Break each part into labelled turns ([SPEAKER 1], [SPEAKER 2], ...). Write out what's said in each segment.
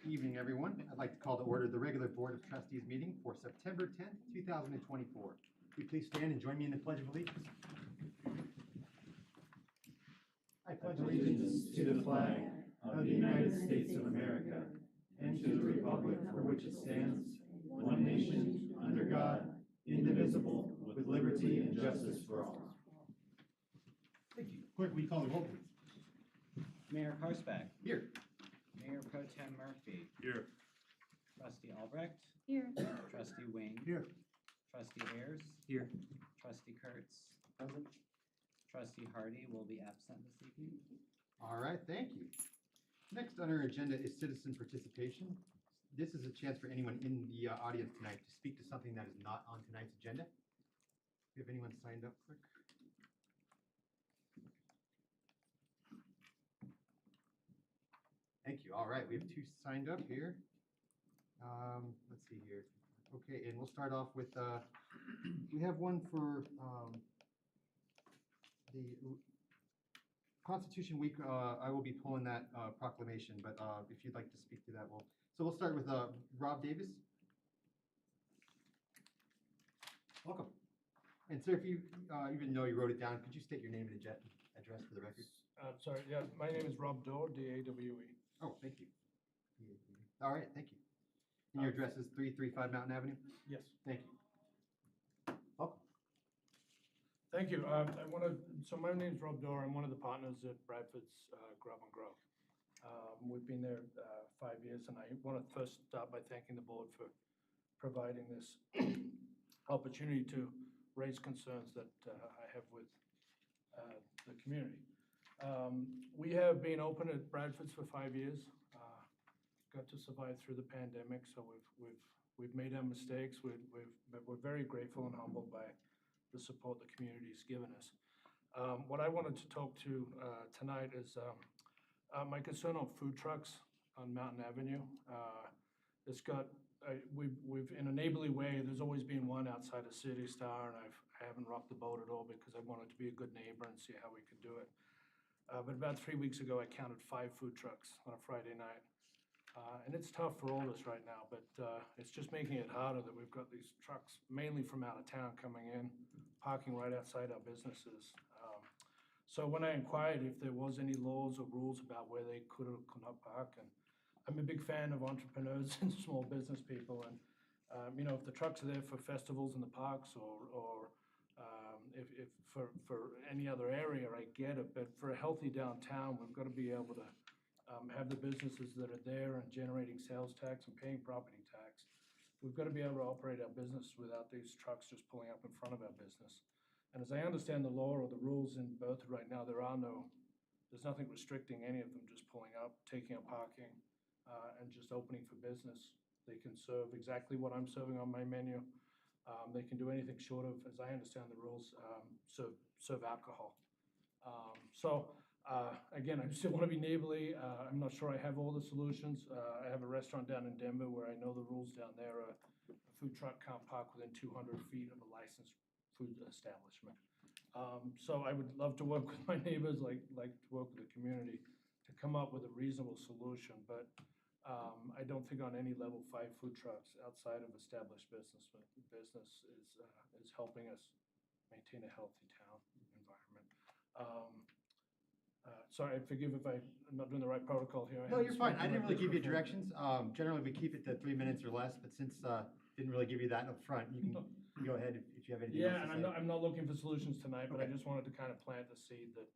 [SPEAKER 1] evening, everyone. I'd like to call to order the regular Board of Trustees meeting for September 10th, 2024. Will you please stand and join me in the Pledge of Allegiance? I pledge allegiance to the flag of the United States of America and to the republic for which it stands, one nation, under God, indivisible, with liberty and justice for all. Thank you. Clerk, will you call the roll, please?
[SPEAKER 2] Mayor Karsbach.
[SPEAKER 1] Here.
[SPEAKER 2] Mayor Pro Tem Murphy.
[SPEAKER 3] Here.
[SPEAKER 2] Trustee Albrecht.
[SPEAKER 4] Here.
[SPEAKER 2] Trustee Wing.
[SPEAKER 1] Here.
[SPEAKER 2] Trustee Ayers.
[SPEAKER 1] Here.
[SPEAKER 2] Trustee Kurtz. Present. Trustee Hardy will be absent this evening.
[SPEAKER 1] All right, thank you. Next on our agenda is citizen participation. This is a chance for anyone in the audience tonight to speak to something that is not on tonight's agenda. Do you have anyone signed up, clerk? Thank you. All right, we have two signed up here. Let's see here. Okay, and we'll start off with, we have one for the Constitution Week. I will be pulling that proclamation, but if you'd like to speak to that, we'll start with Rob Davis. Welcome. And sir, if you, even though you wrote it down, could you state your name and address for the record?
[SPEAKER 3] Sorry, yeah, my name is Rob Doe, D-A-W-E.
[SPEAKER 1] Oh, thank you. All right, thank you. And your address is 335 Mountain Avenue?
[SPEAKER 3] Yes.
[SPEAKER 1] Thank you. Welcome.
[SPEAKER 3] Thank you. So my name is Rob Doe. I'm one of the partners at Bradford's Grub and Grow. We've been there 5 years, and I want to first start by thanking the board for providing this opportunity to raise concerns that I have with the community. We have been open at Bradford's for 5 years. Got to survive through the pandemic, so we've made our mistakes. But we're very grateful and humbled by the support the community's given us. What I wanted to talk to tonight is my concern on food trucks on Mountain Avenue. It's got we've in a neighborly way. There's always been one outside of City Star, and I haven't rocked the boat at all because I wanted to be a good neighbor and see how we could do it. But about 3 weeks ago, I counted 5 food trucks on a Friday night. And it's tough for all of us right now, but it's just making it harder that we've got these trucks, mainly from out of town, coming in, parking right outside our businesses. So when I inquired if there was any laws or rules about where they could or could not park, and I'm a big fan of entrepreneurs and small business people, and if the trucks are there for festivals in the parks or if for any other area, I get it. But for a healthy downtown, we've got to be able to have the businesses that are there and generating sales tax and paying property tax. We've got to be able to operate our business without these trucks just pulling up in front of our business. And as I understand the law or the rules in Berthoud right now, there's nothing restricting any of them just pulling up, taking up parking, and just opening for business. They can serve exactly what I'm serving on my menu. They can do anything short of, as I understand the rules, serve alcohol. Again, I still want to be neighborly. I'm not sure I have all the solutions. I have a restaurant down in Denver where I know the rules down there. A food truck can't park within 200 feet of a licensed food establishment. So I would love to work with my neighbors, like to work with the community to come up with a reasonable solution. But I don't think on any level 5 food trucks outside of established business is helping us maintain a healthy town environment. Sorry, forgive if I'm not doing the right protocol here.
[SPEAKER 1] No, you're fine. I didn't really give you directions. Generally, we keep it to 3 minutes or less, but since didn't really give you that up front, you can go ahead if you have anything else to say.
[SPEAKER 3] Yeah, and I'm not looking for solutions tonight, but I
[SPEAKER 1] Okay.
[SPEAKER 3] just wanted to kind of plant the seed that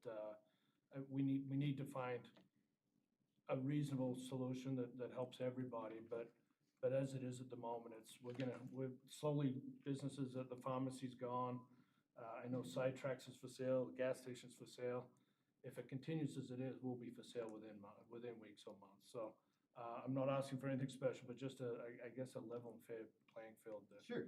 [SPEAKER 3] we need to find a reasonable solution that helps everybody. But as it is at the moment, we're slowly businesses at the pharmacy's gone. I know Sidetracks is for sale, the gas station's for sale. If it continues as it is, we'll be for sale within weeks or months. So I'm not asking for anything special, but just I guess a level and fair playing field there.
[SPEAKER 1] Sure.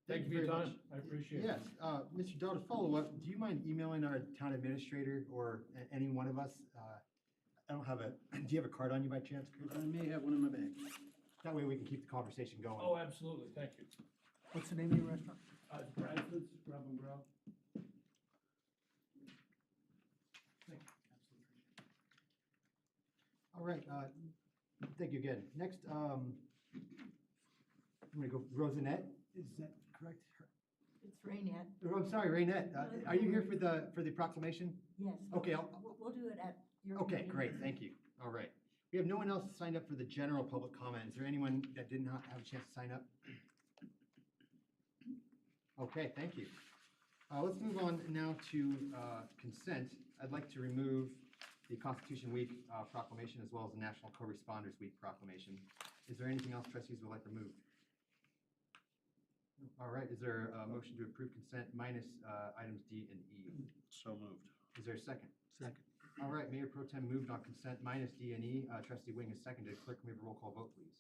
[SPEAKER 3] Thank you for your time. I appreciate it.
[SPEAKER 1] Yes, Mr. Dahl, to follow up, do you mind emailing our town administrator or any one of us? I don't have do you have a card on you by chance, Chris?
[SPEAKER 5] I may have one in my bag.
[SPEAKER 1] That way we can keep the conversation going.
[SPEAKER 3] Oh, absolutely. Thank you.
[SPEAKER 5] What's the name of your restaurant?
[SPEAKER 3] Bradford's Grub and Grow.
[SPEAKER 1] All right, Thank you again. Next, I'm gonna go Rosinette, is that correct?
[SPEAKER 4] It's Rainette.
[SPEAKER 1] Oh, I'm sorry, Rainette, are you here for the proclamation?
[SPEAKER 4] Yes.
[SPEAKER 1] Okay,
[SPEAKER 4] We'll do it at your.
[SPEAKER 1] Okay,
[SPEAKER 4] meeting.
[SPEAKER 1] great, thank you. All right. We have no one else signed up for the general public comment. Is there anyone that did not have a chance to sign up? Okay, thank you. Let's move on now to consent. I'd like to remove the Constitution Week proclamation as well as the National Co-Responders Week proclamation. Is there anything else trustees would like removed? All right, is there a motion to approve consent minus items D and E?
[SPEAKER 5] So moved.
[SPEAKER 1] Is there a second?
[SPEAKER 5] Second.
[SPEAKER 1] All right, Mayor Pro Tem moved on consent minus D and E. Trustee Wing is seconded. Clerk, can we have a roll call vote, please?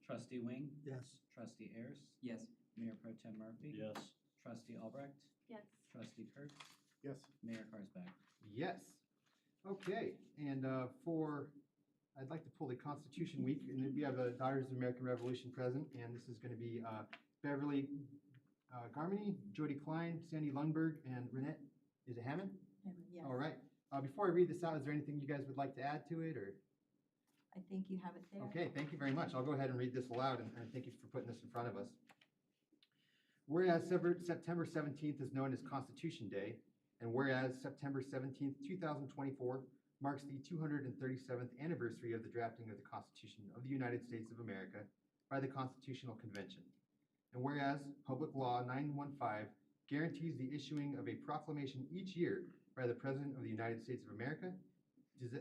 [SPEAKER 2] Trustee Wing,
[SPEAKER 5] Yes.
[SPEAKER 2] Trustee Ayers,
[SPEAKER 6] Yes.
[SPEAKER 2] Mayor Pro Tem Murphy.
[SPEAKER 5] Yes.
[SPEAKER 2] Trustee Albrecht,
[SPEAKER 4] Yes.
[SPEAKER 2] Trustee Kurtz,
[SPEAKER 1] Yes.
[SPEAKER 2] Mayor Karsbach.
[SPEAKER 1] Yes. Okay, and I'd like to pull the Constitution Week, and we have the Daughters of the American Revolution present, and this is going to be Beverly Garmany, Jody Klein, Sandy Lundberg, and Renette, is it Hammond?
[SPEAKER 4] Yes.
[SPEAKER 1] All right. Before I read this out, is there anything you guys would like to add to it, or?
[SPEAKER 4] I think you have it there.
[SPEAKER 1] Okay, thank you very much. I'll go ahead and read this aloud, and thank you for putting this in front of us. Whereas September 17th is known as Constitution Day, and whereas September 17th, 2024 marks the 237th anniversary of the drafting of the Constitution of the United States of America by the Constitutional Convention. And whereas Public Law 915 guarantees the issuing of a proclamation each year by the President of the United States of America,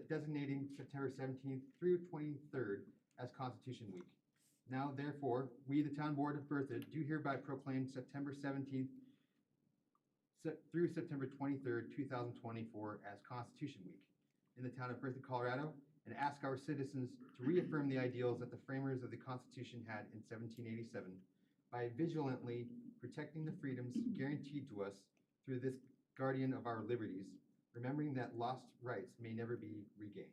[SPEAKER 1] designating September 17th through 23rd as Constitution Week. Now, therefore, we, the Town Board of Berthoud, do hereby proclaim September 17th through September 23rd, 2024 as Constitution Week in the town of Berthoud, Colorado, and ask our citizens to reaffirm the ideals that the framers of the Constitution had in 1787 by vigilantly protecting the freedoms guaranteed to us through this guardian of our liberties, remembering that lost rights may never be regained.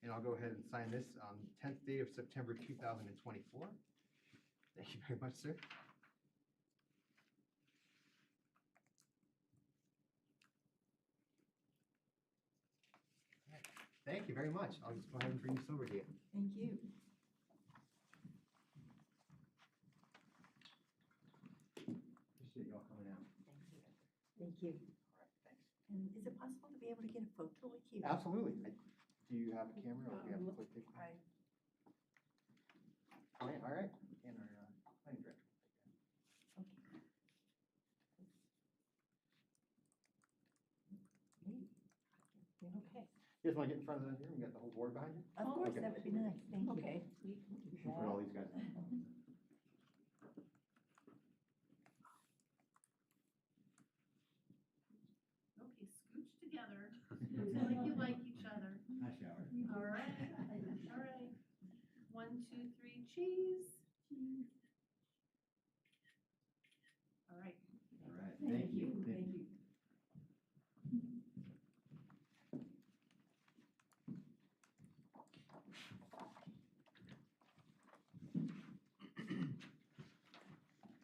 [SPEAKER 1] And I'll go ahead and sign this on the 10th day of September 2024. Thank you very much, sir. All right. Thank you very much. I'll just go ahead and bring this over to you.
[SPEAKER 4] Thank you.
[SPEAKER 1] Appreciate you all coming out.
[SPEAKER 4] Thank you.
[SPEAKER 1] All right, thanks.
[SPEAKER 4] And is it possible to be able to get a photo with you?
[SPEAKER 1] Absolutely. Do you have a camera or do you have a quick picture?
[SPEAKER 4] I-
[SPEAKER 1] All right. And our planning director.
[SPEAKER 4] Okay. Me? Okay.
[SPEAKER 1] You guys want to get in front of the room? We got the whole board behind you?
[SPEAKER 4] Of course,
[SPEAKER 1] Okay.
[SPEAKER 4] that would be nice. Thank you.
[SPEAKER 7] Okay.
[SPEAKER 1] You can put all these guys in.
[SPEAKER 7] Okay, scooch together, until like you like each other.
[SPEAKER 1] I shower.
[SPEAKER 7] All right, all right. 1, 2, 3, cheese. All right.
[SPEAKER 1] All right, thank you.
[SPEAKER 4] Thank you.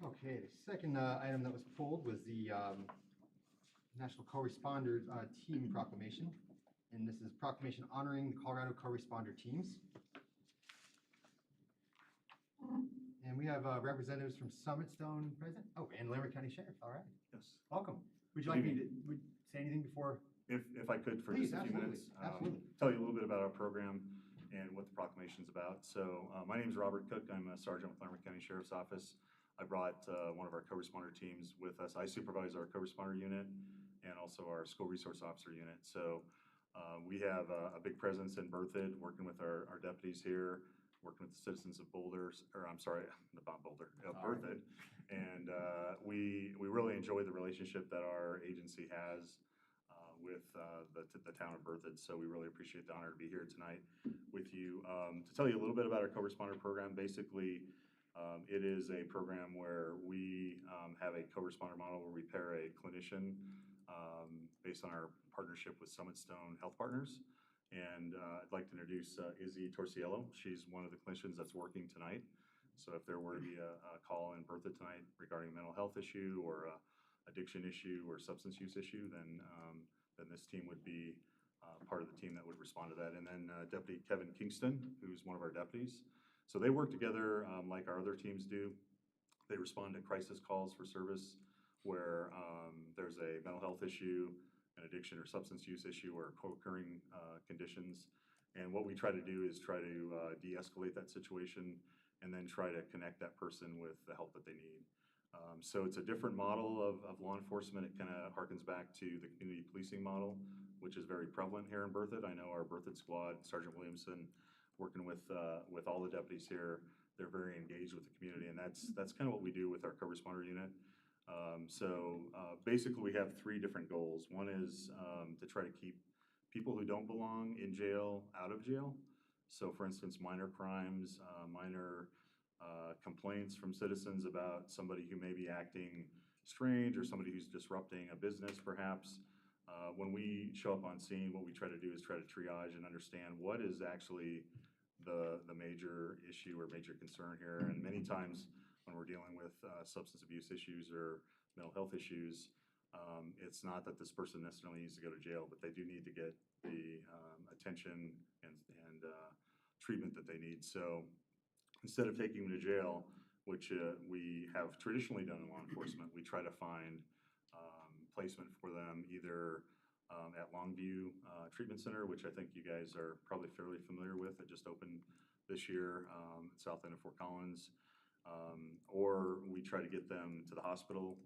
[SPEAKER 1] Okay, the second item that was pulled was the National Co-Responders Team Proclamation. And this is proclamation honoring the Colorado Co-Responder teams. And we have representatives from Summit Stone present. Oh, and Limerick County Sheriff, all right.
[SPEAKER 8] Yes,
[SPEAKER 1] Welcome. Would you like me to say anything before?
[SPEAKER 8] if I could for
[SPEAKER 1] Please,
[SPEAKER 8] just a few
[SPEAKER 1] absolutely,
[SPEAKER 8] minutes.
[SPEAKER 1] absolutely.
[SPEAKER 8] Tell you a little bit about our program and what the proclamation's about. So my name is Robert Cook. I'm a sergeant with Limerick County Sheriff's Office. I brought one of our co-responder teams with us. I supervise our co-responder unit and also our school resource officer unit. So we have a big presence in Berthoud, working with our deputies here, working with the citizens of Boulder, or I'm sorry, not Boulder, Berthoud. And we really enjoy the relationship that our agency has with the town of Berthoud. So we really appreciate the honor to be here tonight with you. To tell you a little bit about our co-responder program, basically, it is a program where we have a co-responder model where we pair a clinician based on our partnership with Summit Stone Health Partners. And I'd like to introduce Izzy Torciello. She's one of the clinicians that's working tonight. So if there were to be a call in Berthoud tonight regarding a mental health issue or addiction issue or substance use issue, then this team would be part of the team that would respond to that. And then Deputy Kevin Kingston, who's one of our deputies. So they work together like our other teams do. They respond to crisis calls for service where there's a mental health issue, an addiction or substance use issue, or co-occurring conditions. And what we try to do is try to de-escalate that situation and then try to connect that person with the help that they need. So it's a different model of law enforcement. It kind of harkens back to the community policing model, which is very prevalent here in Berthoud. I know our Berthoud squad, Sergeant Williamson, working with all the deputies here, they're very engaged with the community, and that's kind of what we do with our co-responder unit. Basically, we have three different goals. One is to try to keep people who don't belong in jail out of jail. So for instance, minor crimes, minor complaints from citizens about somebody who may be acting strange or somebody who's disrupting a business perhaps. When we show up on scene, what we try to do is try to triage and understand what is actually the major issue or major concern here. And many times when we're dealing with substance abuse issues or mental health issues, it's not that this person necessarily needs to go to jail, but they do need to get the attention and treatment that they need. So instead of taking them to jail, which we have traditionally done in law enforcement, we try to find placement for them either at Longview Treatment Center, which I think you guys are probably fairly familiar with. It just opened this year at south end of Fort Collins. Or we try to get them to the hospital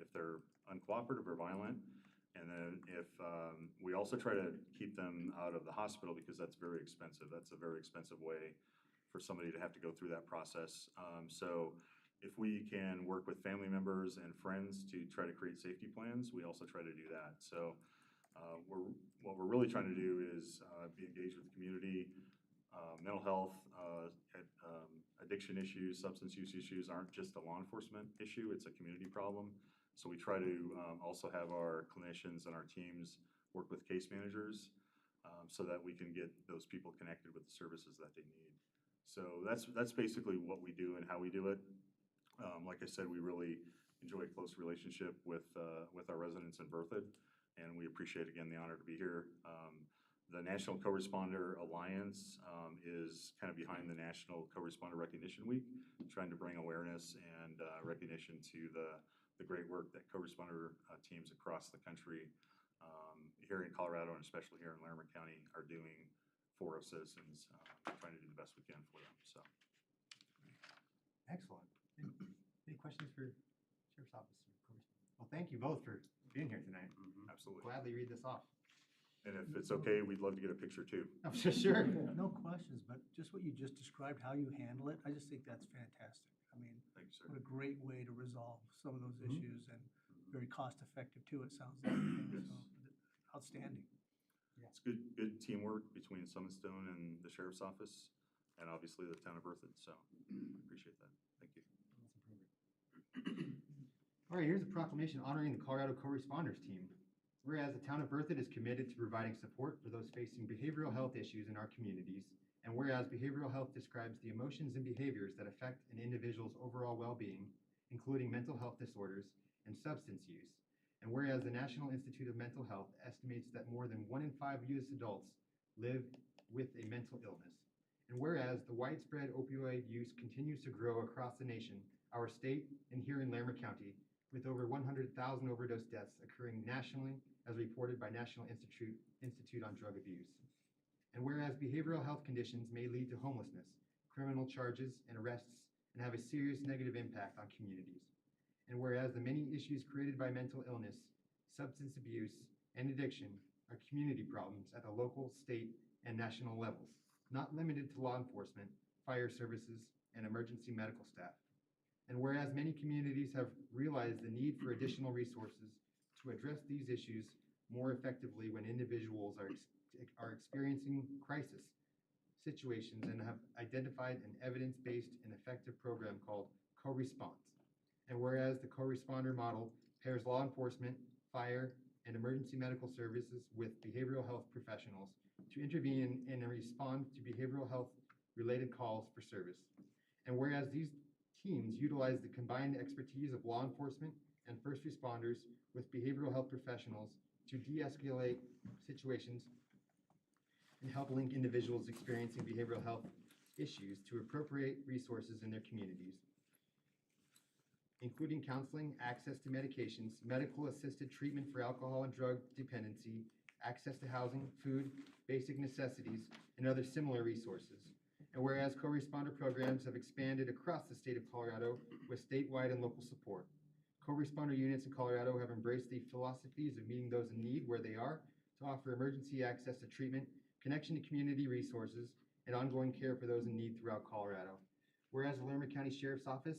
[SPEAKER 8] if they're uncooperative or violent. And then if we also try to keep them out of the hospital because that's very expensive. That's a very expensive way for somebody to have to go through that process. So if we can work with family members and friends to try to create safety plans, we also try to do that. So what we're really trying to do is be engaged with the community. Mental health, addiction issues, substance use issues aren't just a law enforcement issue, it's a community problem. So we try to also have our clinicians and our teams work with case managers so that we can get those people connected with the services that they need. So that's basically what we do and how we do it. Like I said, we really enjoy a close relationship with our residents in Berthoud, and we appreciate, again, the honor to be here. The National Co-Responder Alliance is kind of behind the National Co-Responder Recognition Week, trying to bring awareness and recognition to the great work that co-responder teams across the country here in Colorado and especially here in Larimer County are doing for our citizens, trying to do the best we can for them. So,
[SPEAKER 1] Excellent. Any questions for Sheriff's Office? Well, thank you both for being here tonight.
[SPEAKER 8] absolutely.
[SPEAKER 1] Gladly read this off.
[SPEAKER 8] And if it's okay, we'd love to get a picture too.
[SPEAKER 1] Oh, sure.
[SPEAKER 5] No questions, but just what you just described, how you handle it, I just think that's fantastic. I mean,
[SPEAKER 8] Thank you, sir.
[SPEAKER 5] what a great way to resolve some of those issues and very cost-effective too, it sounds like. So, outstanding.
[SPEAKER 8] It's good teamwork between Summit Stone and the Sheriff's Office, and obviously the town of Berthoud. So I appreciate that. Thank you.
[SPEAKER 1] All right, here's a proclamation honoring the Colorado Co-Responders team. Whereas the town of Berthoud is committed to providing support for those facing behavioral health issues in our communities, and whereas behavioral health describes the emotions and behaviors that affect an individual's overall well-being, including mental health disorders and substance use, and whereas the National Institute of Mental Health estimates that more than 1 in 5 U.S. adults live with a mental illness, and whereas the widespread opioid use continues to grow across the nation, our state, and here in Larimer County, with over 100,000 overdose deaths occurring nationally, as reported by National Institute on Drug Abuse. And whereas behavioral health conditions may lead to homelessness, criminal charges, and arrests, and have a serious negative impact on communities. And whereas the many issues created by mental illness, substance abuse, and addiction are community problems at the local, state, and national levels, not limited to law enforcement, fire services, and emergency medical staff. And whereas many communities have realized the need for additional resources to address these issues more effectively when individuals are experiencing crisis situations and have identified an evidence-based and effective program called Co-Response. And whereas the co-responder model pairs law enforcement, fire, and emergency medical services with behavioral health professionals to intervene and respond to behavioral health related calls for service. And whereas these teams utilize the combined expertise of law enforcement and first responders with behavioral health professionals to de-escalate situations and help link individuals experiencing behavioral health issues to appropriate resources in their communities, including counseling, access to medications, medical assisted treatment for alcohol and drug dependency, access to housing, food, basic necessities, and other similar resources. And whereas co-responder programs have expanded across the state of Colorado with statewide and local support. Co-responder units in Colorado have embraced the philosophies of meeting those in need where they are to offer emergency access to treatment, connection to community resources, and ongoing care for those in need throughout Colorado. Whereas the Larimer County Sheriff's Office,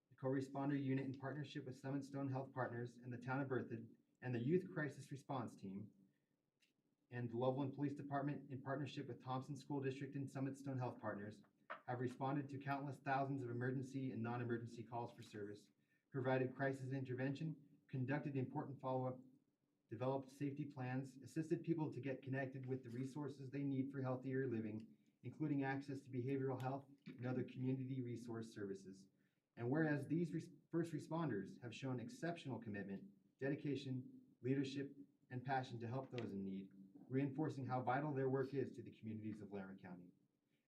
[SPEAKER 1] the co-responder unit in partnership with Summit Stone Health Partners and the Town of Berthoud, and the Youth Crisis Response Team, and the Loveland Police Department in partnership with Thompson School District and Summit Stone Health Partners, have responded to countless thousands of emergency and non-emergency calls for service, provided crisis intervention, conducted important follow-up, developed safety plans, assisted people to get connected with the resources they need for healthier living, including access to behavioral health and other community resource services. And whereas these first responders have shown exceptional commitment, dedication, leadership, and passion to help those in need, reinforcing how vital their work is to the communities of Larimer County.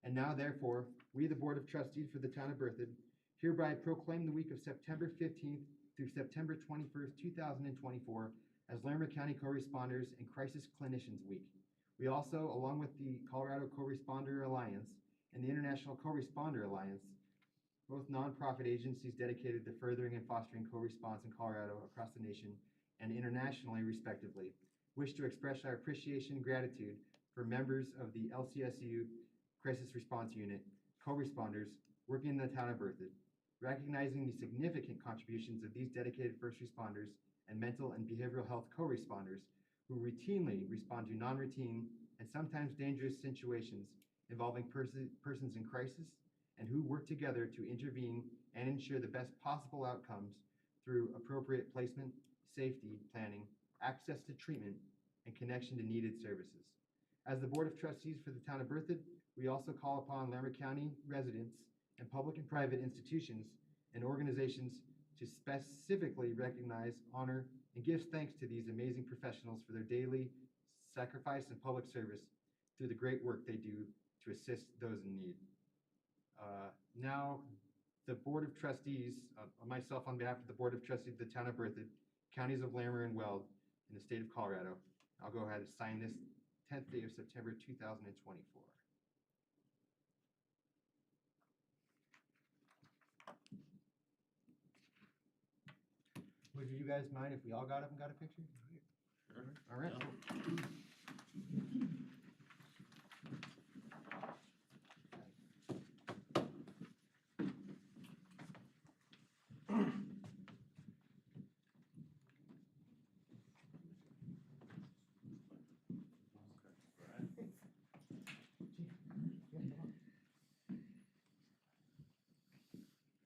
[SPEAKER 1] And now, therefore, we, the Board of Trustees for the Town of Berthoud, hereby proclaim the week of September 15th through September 21st, 2024 as Larimer County Co-Responders and Crisis Clinicians Week. We also, along with the Colorado Co-Responder Alliance and the International Co-Responder Alliance, both nonprofit agencies dedicated to furthering and fostering co-response in Colorado across the nation and internationally, respectively, wish to express our appreciation and gratitude for members of the LCSU Crisis Response Unit, co-responders working in the Town of Berthoud, recognizing the significant contributions of these dedicated first responders and mental and behavioral health co-responders who routinely respond to non-routine and sometimes dangerous situations involving persons in crisis, and who work together to intervene and ensure the best possible outcomes through appropriate placement, safety planning, access to treatment, and connection to needed services. As the Board of Trustees for the Town of Berthoud, we also call upon Larimer County residents and public and private institutions and organizations to specifically recognize, honor, and give thanks to these amazing professionals for their daily sacrifice and public service through the great work they do to assist those in need. Now, the Board of Trustees, myself on behalf of the Board of Trustees of the Town of Berthoud, Counties of Larimer and Weld, in the state of Colorado, I'll go ahead and sign this 10th day of September 2024. Would you guys mind if we all got up and got a picture?
[SPEAKER 8] Sure.
[SPEAKER 1] All right.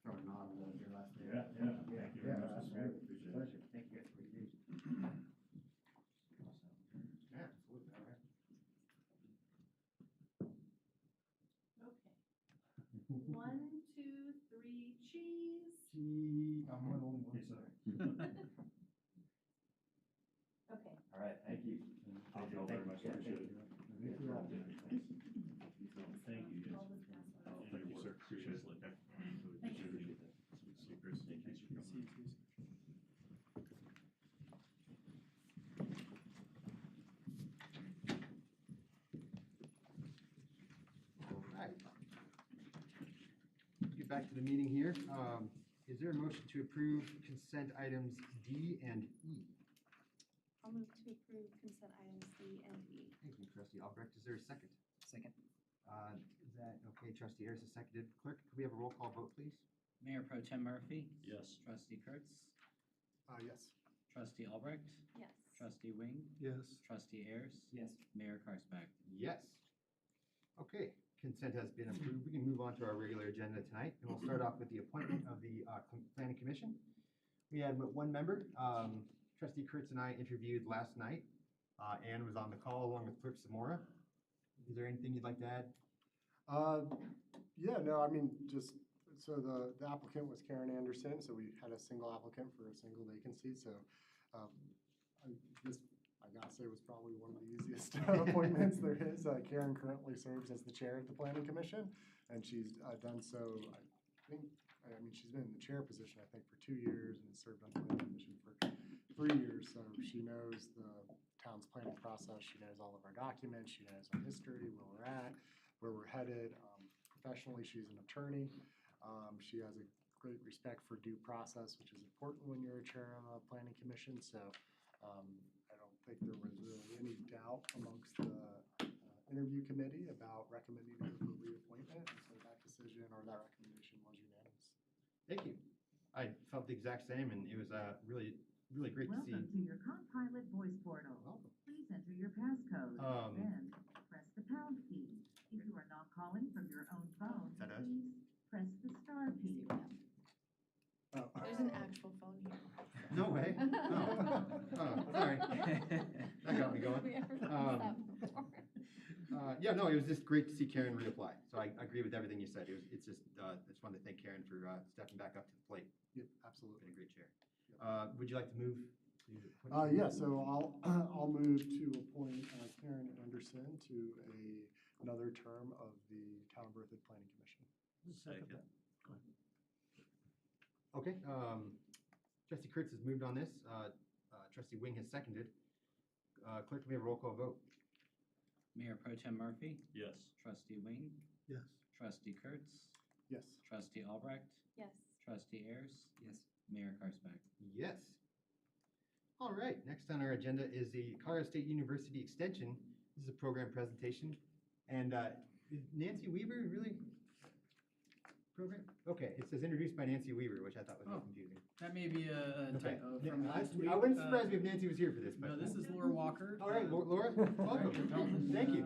[SPEAKER 1] Throw a nod on your last name.
[SPEAKER 8] Yeah, yeah. Thank you very much, Mr. Mayor. Appreciate it.
[SPEAKER 1] Pleasure. Thank you guys for your engagement. Yeah, absolutely. All right.
[SPEAKER 7] Okay. 1, 2, 3, cheese.
[SPEAKER 1] I'm one, sorry.
[SPEAKER 7] Okay.
[SPEAKER 1] All right, thank you.
[SPEAKER 8] Thank you all very much. I appreciate it.
[SPEAKER 1] Thank you.
[SPEAKER 8] Thank you,
[SPEAKER 7] All
[SPEAKER 8] yes.
[SPEAKER 7] this pass one.
[SPEAKER 8] Oh, thank you, sir. Appreciate it.
[SPEAKER 7] Thank you.
[SPEAKER 8] Appreciate that. See you, Chris. Thanks for coming.
[SPEAKER 1] All right. Get back to the meeting here. Is there a motion to approve consent items D and E?
[SPEAKER 6] I'll move to approve consent items D and E.
[SPEAKER 1] Thank you, Trustee Albrecht. Is there a second?
[SPEAKER 2] Second.
[SPEAKER 1] Is that okay? Trustee Ayers is seconded. Clerk, could we have a roll call vote, please?
[SPEAKER 2] Mayor Pro Tem Murphy?
[SPEAKER 8] Yes.
[SPEAKER 2] Trustee Kurtz?
[SPEAKER 5] Yes.
[SPEAKER 2] Trustee Albrecht?
[SPEAKER 6] Yes.
[SPEAKER 2] Trustee Wing?
[SPEAKER 5] Yes.
[SPEAKER 2] Trustee Ayers?
[SPEAKER 1] Yes.
[SPEAKER 2] Mayor Karsbach?
[SPEAKER 1] Yes. Okay, consent has been approved. We can move on to our regular agenda tonight, and we'll start off with the appointment of the Planning Commission. We had one member. Trustee Kurtz and I interviewed last night. Ann was on the call along with Clerk Samora. Is there anything you'd like to add?
[SPEAKER 9] Yeah, no, I mean, just, so the applicant was Karen Anderson, so we had a single applicant for a single vacancy, so I gotta say, was probably one of the easiest appointments there is. Karen currently serves as the chair of the planning commission, and she's done so, I mean, she's been in the chair position, I think, for 2 years, and has served on the planning commission for 3 years, so she knows the town's planning process, she knows all of our documents, she knows our history, where we're at, where we're headed. Professionally, she's an attorney. She has a great respect for due process, which is important when you're a chair of a planning commission, so I don't think there was really any doubt amongst the interview committee about recommending her for reappointment, and so that decision or that recommendation was unanimous.
[SPEAKER 1] Thank you. I felt the exact same, and it was really great to see.
[SPEAKER 10] Welcome to your Compilot voice portal.
[SPEAKER 1] Welcome.
[SPEAKER 10] Please enter your passcode, then press the pound key. If you are not calling from your own phone,
[SPEAKER 1] Is that us?
[SPEAKER 10] please press the star key.
[SPEAKER 9] Oh.
[SPEAKER 6] There's an actual phone here.
[SPEAKER 1] No way. Oh, sorry. That got me going.
[SPEAKER 6] Have we ever done that before?
[SPEAKER 1] Yeah, no, it was just great to see Karen reapply. So I agree with everything you said. It's just, I just wanted to thank Karen for stepping back up to the plate.
[SPEAKER 9] Yep,
[SPEAKER 1] Been
[SPEAKER 9] absolutely.
[SPEAKER 1] a great chair. Would you like to move?
[SPEAKER 9] Yeah, so I'll move to appoint Karen Anderson to another term of the Town of Berthoud Planning Commission.
[SPEAKER 5] Second that.
[SPEAKER 1] Okay, Trustee Kurtz has moved on this. Trustee Wing has seconded. Clerk, may we have a roll call vote?
[SPEAKER 2] Mayor Pro Tem Murphy,
[SPEAKER 8] Yes.
[SPEAKER 2] Trustee Wing,
[SPEAKER 5] Yes.
[SPEAKER 2] Trustee Kurtz,
[SPEAKER 9] Yes.
[SPEAKER 2] Trustee Albrecht,
[SPEAKER 6] Yes.
[SPEAKER 2] Trustee Ayers,
[SPEAKER 5] Yes.
[SPEAKER 2] Mayor Karsberg.
[SPEAKER 1] Yes. All right, next on our agenda is the Colorado State University Extension. This is a program presentation. And is Nancy Weaver really program? Okay, it says introduced by Nancy Weaver, which I thought was a little confusing.
[SPEAKER 11] That may be a
[SPEAKER 1] Okay.
[SPEAKER 11] typo from last week.
[SPEAKER 1] I wouldn't surprise me if Nancy was here for this.
[SPEAKER 11] No,
[SPEAKER 1] but-
[SPEAKER 11] this is Laura Walker.
[SPEAKER 1] All right, Laura, welcome.
[SPEAKER 11] Welcome.
[SPEAKER 1] Thank you.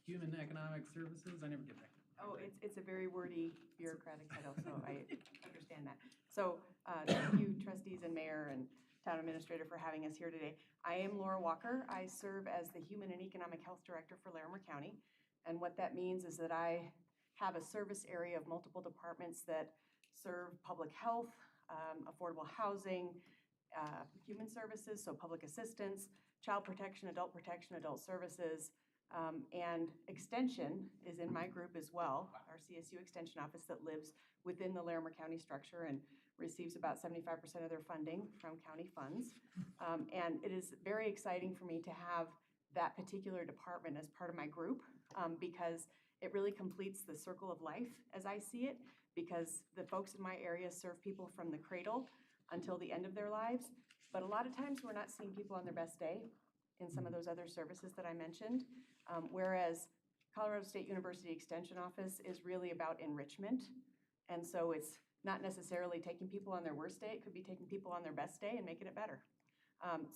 [SPEAKER 11] Human Economic Services, I never get that.
[SPEAKER 12] Oh, it's a very wordy bureaucratic title, so I understand that. So, thank you trustees and mayor and town administrator for having us here today. I am Laura Walker. I serve as the Human and Economic Health Director for Larimer County. And what that means is that I have a service area of multiple departments that serve public health, affordable housing, human services, so public assistance, child protection, adult services, and extension is in my group as well, our CSU extension office that lives within the Larimer County structure and receives about 75% of their funding from county funds. And it is very exciting for me to have that particular department as part of my group because it really completes the circle of life as I see it, because the folks in my area serve people from the cradle until the end of their lives. But a lot of times we're not seeing people on their best day in some of those other services that I mentioned. Whereas Colorado State University Extension Office is really about enrichment. And so it's not necessarily taking people on their worst day, it could be taking people on their best day and making it better.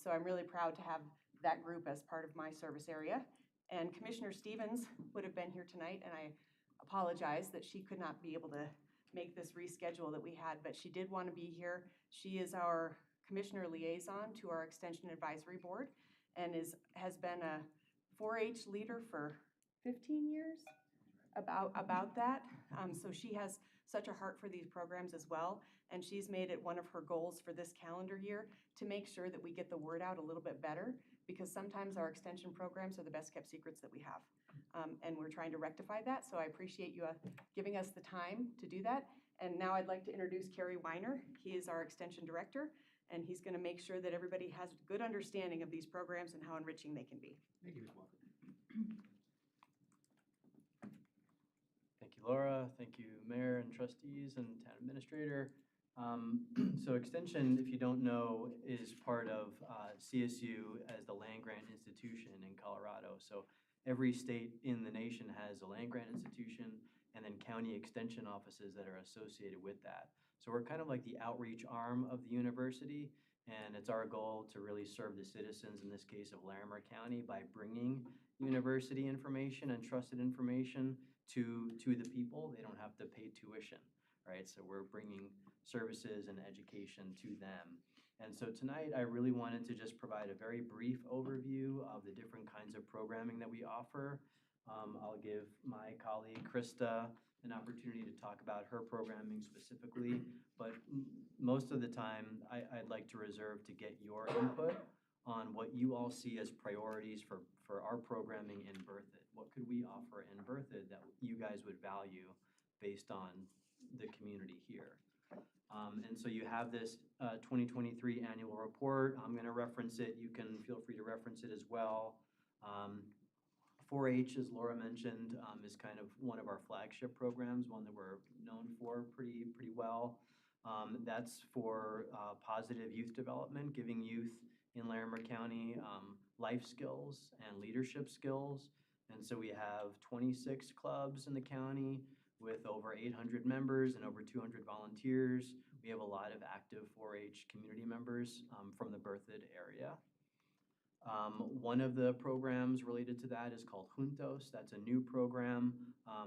[SPEAKER 12] So I'm really proud to have that group as part of my service area. And Commissioner Stevens would have been here tonight, and I apologize that she could not be able to make this reschedule that we had, but she did want to be here. She is our commissioner liaison to our Extension Advisory Board and has been a 4-H leader for 15 years, about that. So she has such a heart for these programs as well, and she's made it one of her goals for this calendar year to make sure that we get the word out a little bit better, because sometimes our extension programs are the best kept secrets that we have. And we're trying to rectify that, so I appreciate you giving us the time to do that. And now I'd like to introduce Kerry Weiner. He is our extension director, and he's gonna make sure that everybody has a good understanding of these programs and how enriching they can be.
[SPEAKER 1] Thank you, Ms. Walker.
[SPEAKER 11] Thank you, Laura. Thank you, Mayor and trustees and town administrator. So Extension, if you don't know, is part of CSU as the land-grant institution in Colorado. So every state in the nation has a land-grant institution and then county extension offices that are associated with that. So we're kind of like the outreach arm of the university, and it's our goal to really serve the citizens, in this case of Larimer County, by bringing university information and trusted information to the people. They don't have to pay tuition, right? So we're bringing services and education to them. And so tonight, I really wanted to just provide a very brief overview of the different kinds of programming that we offer. I'll give my colleague Krista an opportunity to talk about her programming specifically, but most of the time, I'd like to reserve to get your input on what you all see as priorities for our programming in Berthoud. What could we offer in Berthoud that you guys would value based on the community here? And so you have this 2023 annual report. I'm going to reference it. You can feel free to reference it as well. 4-H, as Laura mentioned, is kind of one of our flagship programs, one that we're known for pretty well. That's for positive youth development, giving youth in Larimer County life skills and leadership skills. And so we have 26 clubs in the county with over 800 members and over 200 volunteers. We have a lot of active 4-H community members from the Berthoud area. One of the programs related to that is called Juntos. That's a new program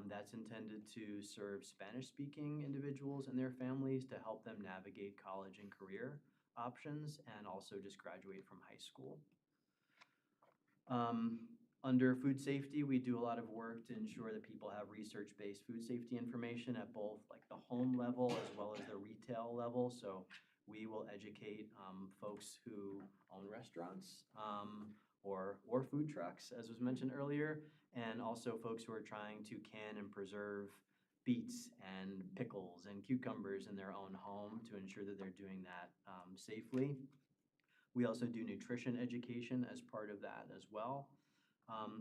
[SPEAKER 11] that's intended to serve Spanish-speaking individuals and their families to help them navigate college and career options and also just graduate from high school. Under food safety, we do a lot of work to ensure that people have research-based food safety information at both like the home level as well as the retail level. So we will educate folks who own restaurants or food trucks, as was mentioned earlier, and also folks who are trying to can and preserve beets and pickles and cucumbers in their own home to ensure that they're doing that safely. We also do nutrition education as part of that as well.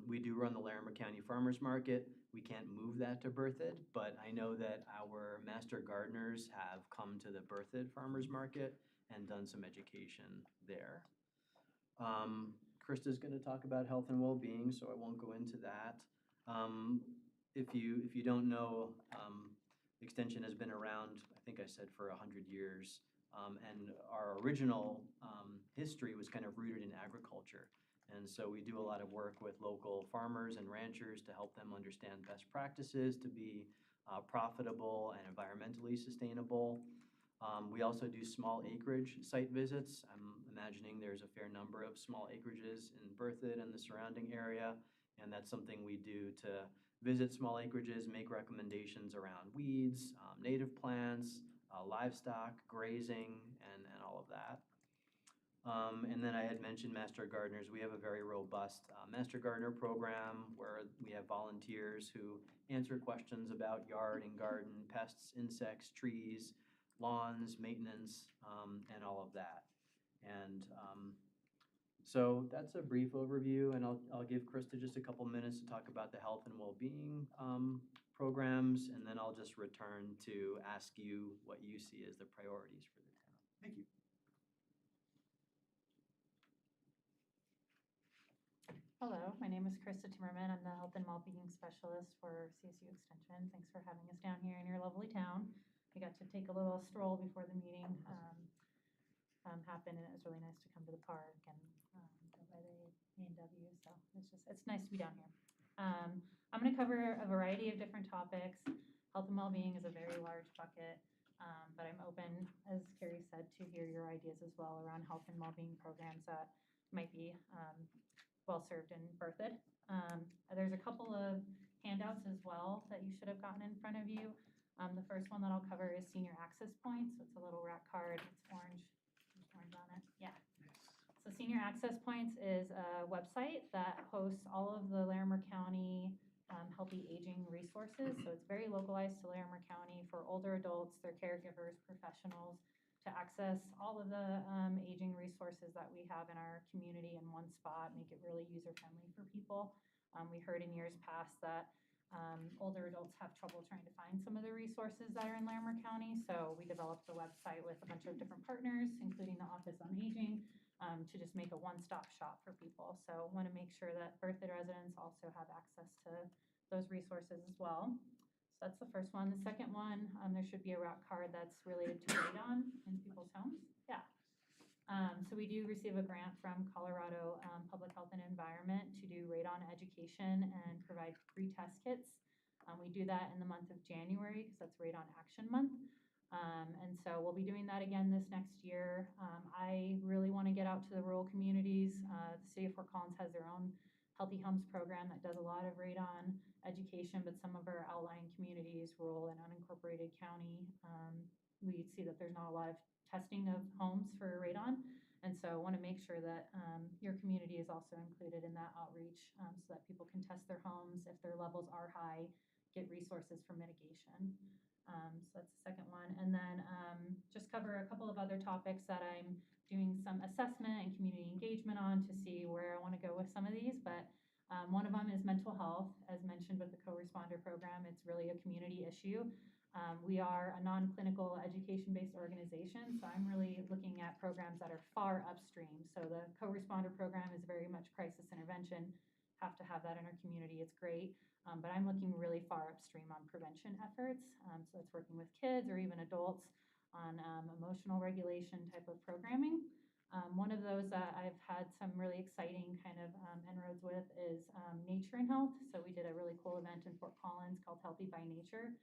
[SPEAKER 11] We do run the Larimer County Farmers Market. We can't move that to Berthoud, but I know that our master gardeners have come to the Berthoud Farmers Market and done some education there. Krista's going to talk about health and well-being, so I won't go into that. If you don't know, Extension has been around, I think I said, for 100 years, and our original history was kind of rooted in agriculture. And so we do a lot of work with local farmers and ranchers to help them understand best practices to be profitable and environmentally sustainable. We also do small acreage site visits. I'm imagining there's a fair number of small acreages in Berthoud and the surrounding area, and that's something we do to visit small acreages, make recommendations around weeds, native plants, livestock, grazing, and all of that. And then I had mentioned Master Gardeners. We have a very robust Master Gardener program where we have volunteers who answer questions about yard and garden, pests, insects, trees, lawns, maintenance, and all of that. And so that's a brief overview, and I'll give Krista just a couple minutes to talk about the health and well-being programs, and then I'll just return to ask you what you see as the priorities for the town. Thank you.
[SPEAKER 13] Hello, my name is Krista Timmerman. I'm the Health and Wellbeing Specialist for CSU Extension. Thanks for having us down here in your lovely town. We got to take a little stroll before the meeting happened, and it was really nice to come to the park and go by the A&W. So it's nice to be down here. I'm going to cover a variety of different topics. Health and well-being is a very large bucket, but I'm open, as Carrie said, to hear your ideas as well around health and well-being programs that might be well-served in Berthoud. There's a couple of handouts as well that you should have gotten in front of you. The first one that I'll cover is senior access points. So it's a little rack card. It's orange. There's orange on it. Yeah. So senior access points is a website that hosts all of the Larimer County healthy aging resources. So it's very localized to Larimer County for older adults, their caregivers, professionals, to access all of the aging resources that we have in our community in one spot, make it really user-friendly for people. We heard in years past that older adults have trouble trying to find some of the resources that are in Larimer County, so we developed the website with a bunch of different partners, including the Office on Aging, to just make a one-stop shop for people. So want to make sure that Berthoud residents also have access to those resources as well. So that's the first one. The second one, there should be a route card that's related to radon in people's homes. Yeah. So we do receive a grant from Colorado Public Health and Environment to do radon education and provide free test kits. We do that in the month of January because that's Radon Action Month. And so we'll be doing that again this next year. I really want to get out to the rural communities. The city of Fort Collins has their own Healthy Homes program that does a lot of radon education, but some of our outlying communities, rural and unincorporated county, we see that there's not a lot of testing of homes for radon. And so I want to make sure that your community is also included in that outreach so that people can test their homes if their levels are high, get resources for mitigation. So that's the second one. And then just cover a couple of other topics that I'm doing some assessment and community engagement on to see where I want to go with some of these. But one of them is mental health. As mentioned with the co-responder program, it's really a community issue. We are a non-clinical education-based organization, so I'm really looking at programs that are far upstream. So the co-responder program is very much crisis intervention. Have to have that in our community, it's great. But I'm looking really far upstream on prevention efforts. So it's working with kids or even adults on emotional regulation type of programming. One of those that I've had some really exciting kind of inroads with is nature and health. So we did a really cool event in Fort Collins called Healthy by Nature,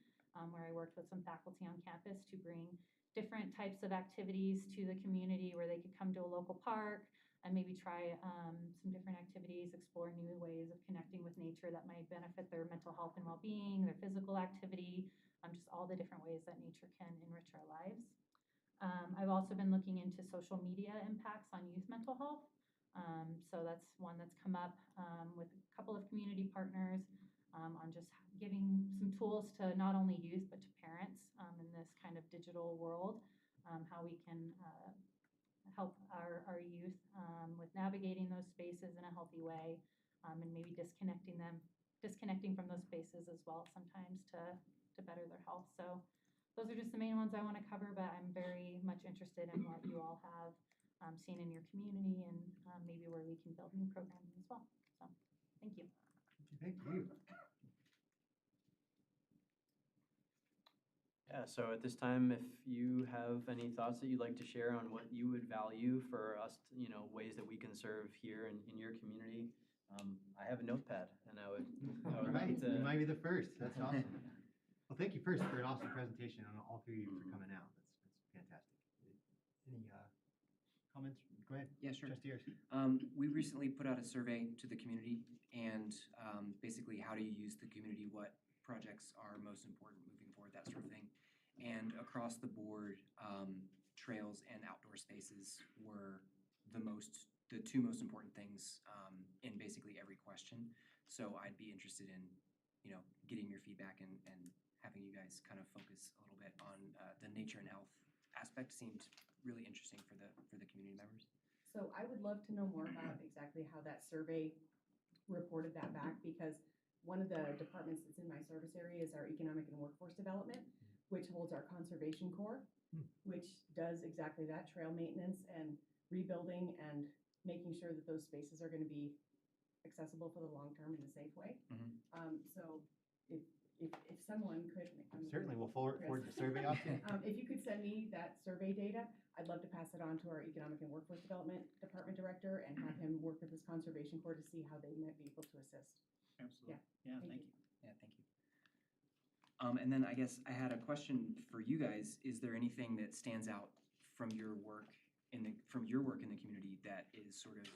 [SPEAKER 13] where I worked with some faculty on campus to bring different types of activities to the community where they could come to a local park and maybe try some different activities, explore new ways of connecting with nature that might benefit their mental health and well-being, their physical activity, just all the different ways that nature can enrich our lives. I've also been looking into social media impacts on youth mental health. So that's one that's come up with a couple of community partners on just giving some tools to not only youth but to parents in this kind of digital world, how we can help our youth with navigating those spaces in a healthy way and maybe disconnecting from those spaces as well sometimes to better their health. So those are just the main ones I want to cover, but I'm very much interested in what you all have seen in your community and maybe where we can build new programming as well. So thank you.
[SPEAKER 1] Thank you.
[SPEAKER 11] Yeah, so at this time, if you have any thoughts that you'd like to share on what you would value for us, ways that we can serve here in your community, I have a notepad and I would
[SPEAKER 1] Right,
[SPEAKER 11] like to.
[SPEAKER 1] you might be the first. That's awesome. Well, thank you first for an awesome presentation and all three of you for coming out. That's fantastic. Any comments? Go ahead.
[SPEAKER 14] Yeah, sure.
[SPEAKER 1] Trustee Ayers.
[SPEAKER 14] We recently put out a survey to the community and basically how do you use the community, what projects are most important moving forward, that sort of thing. And across the board, trails and outdoor spaces were the two most important things in basically every question. So I'd be interested in, getting your feedback and having you guys kind of focus a little bit on the nature and health aspect. Seemed really interesting for the community members.
[SPEAKER 12] So I would love to know more about exactly how that survey reported that back, because one of the departments that's in my service area is our economic and workforce development, which holds our conservation corps, which does exactly that, trail maintenance and rebuilding and making sure that those spaces are going to be accessible for the long term in a safe way. So if someone could.
[SPEAKER 1] Certainly, we'll forward the survey off to you.
[SPEAKER 12] If you could send me that survey data, I'd love to pass it on to our Economic and Workforce Development Department Director and have him work with his conservation corps to see how they might be able to assist.
[SPEAKER 2] Absolutely.
[SPEAKER 12] Yeah,
[SPEAKER 2] Thank you.
[SPEAKER 14] Yeah, thank you. And then I guess I had a question for you guys. Is there anything that stands out from your work in the community that is sort of,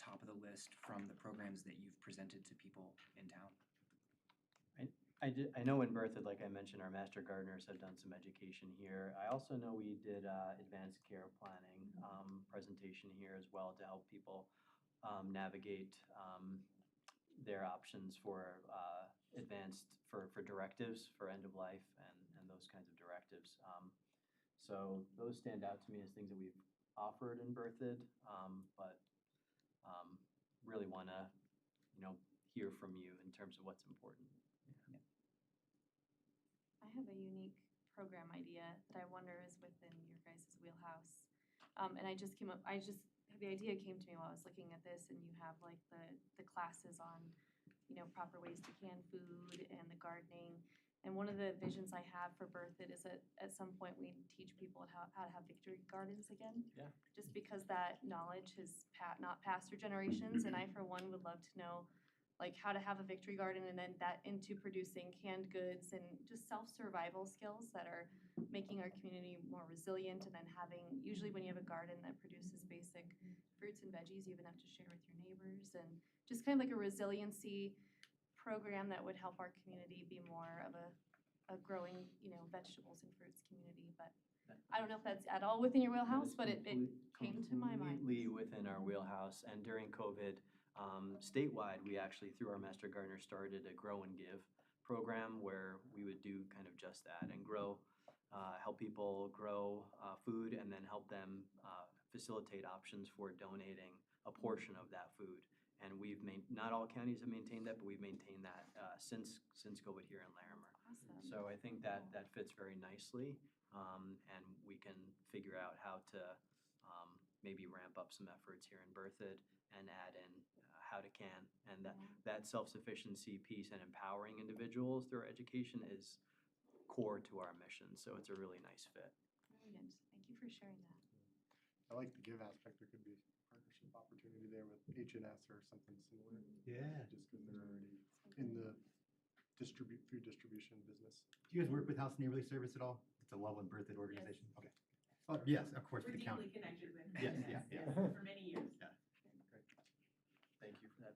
[SPEAKER 14] top of the list from the programs that you've presented to people in town?
[SPEAKER 11] I know in Berthoud, like I mentioned, our master gardeners have done some education here. I also know we did advanced care planning presentation here as well to help people navigate their options for for directives for end of life and those kinds of directives. So those stand out to me as things that we've offered in Berthoud, but really want to hear from you in terms of what's important.
[SPEAKER 6] I have a unique program idea that I wonder is within your guys' wheelhouse. And the idea came to me while I was looking at this, and you have like the classes on, proper ways to can food and the gardening. And one of the visions I have for Berthoud is that at some point we teach people how to have victory gardens again.
[SPEAKER 11] Yeah.
[SPEAKER 6] Just because that knowledge has not passed through generations, and I for one would love to know like how to have a victory garden and then that into producing canned goods and just self-survival skills that are making our community more resilient. And then usually when you have a garden that produces basic fruits and veggies, you even have to share with your neighbors, and just kind of like a resiliency program that would help our community be more of a growing, vegetables and fruits community, but I don't know if that's at all within your wheelhouse, but it came to my mind.
[SPEAKER 11] Completely within our wheelhouse, and during COVID, statewide, we actually, through our Master Gardener, started a Grow and Give program where we would do kind of just that and help people grow food and then help them facilitate options for donating a portion of that food. And not all counties have maintained that, but we've maintained that since COVID here in Larimer.
[SPEAKER 6] Awesome.
[SPEAKER 11] So I think that fits very nicely, and we can figure out how to maybe ramp up some efforts here in Berthoud and add in how to can. And that self-sufficiency piece and empowering individuals through our education is core to our mission. So it's a really nice fit.
[SPEAKER 6] Brilliant. Thank you for sharing that.
[SPEAKER 9] I like the give aspect. There could be partnership opportunity there with H&S or something similar.
[SPEAKER 1] Yeah.
[SPEAKER 9] Just because they're already in the food distribution business.
[SPEAKER 1] Do you guys work with House Neighborly Service at all? It's a Loveland Berthoud organization. Okay. Oh, yes, of course,
[SPEAKER 12] We're
[SPEAKER 1] with the county.
[SPEAKER 12] deeply connected with
[SPEAKER 1] Yes,
[SPEAKER 12] H&S,
[SPEAKER 1] yeah,
[SPEAKER 12] yes, for many years.
[SPEAKER 1] Yeah.
[SPEAKER 11] Thank you for that.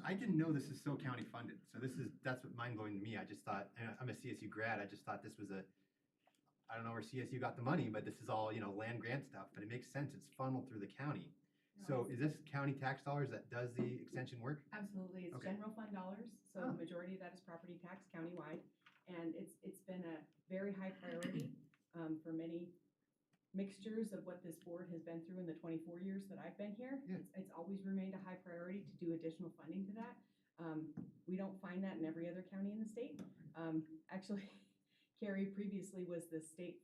[SPEAKER 1] I didn't know this is so county funded. So that's what mind blowing to me. I just thought, and I'm a CSU grad, I just thought this was I don't know where CSU got the money, but this is all, land grant stuff, but it makes sense. It's funneled through the county. So is this county tax dollars that does the extension work?
[SPEAKER 12] Absolutely, it's
[SPEAKER 1] Okay.
[SPEAKER 12] general fund dollars, so
[SPEAKER 1] Oh.
[SPEAKER 12] the majority of that is property tax countywide. And it's been a very high priority for many mixtures of what this board has been through in the 24 years that I've been here.
[SPEAKER 1] Yeah.
[SPEAKER 12] It's always remained a high priority to do additional funding to that. We don't find that in every other county in the state. Actually, Carrie previously was the state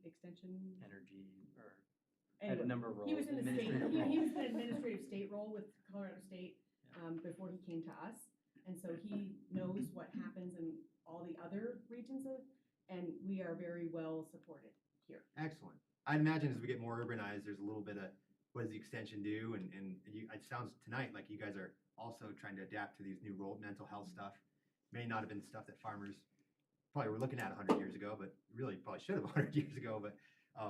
[SPEAKER 12] extension.
[SPEAKER 11] Energy or had a
[SPEAKER 12] Anyway,
[SPEAKER 11] number of roles.
[SPEAKER 12] he was in the state,
[SPEAKER 11] administrative
[SPEAKER 12] he
[SPEAKER 11] roles.
[SPEAKER 12] was an administrative state role with Colorado State before he came to us. And so he knows what happens in all the other regions and we are very well supported here.
[SPEAKER 1] Excellent. I'd imagine as we get more urbanized, there's a little bit of what does the extension do? And it sounds tonight like you guys are also trying to adapt to these new mental health stuff. May not have been stuff that farmers probably were looking at 100 years ago, but really probably should have 100 years ago. But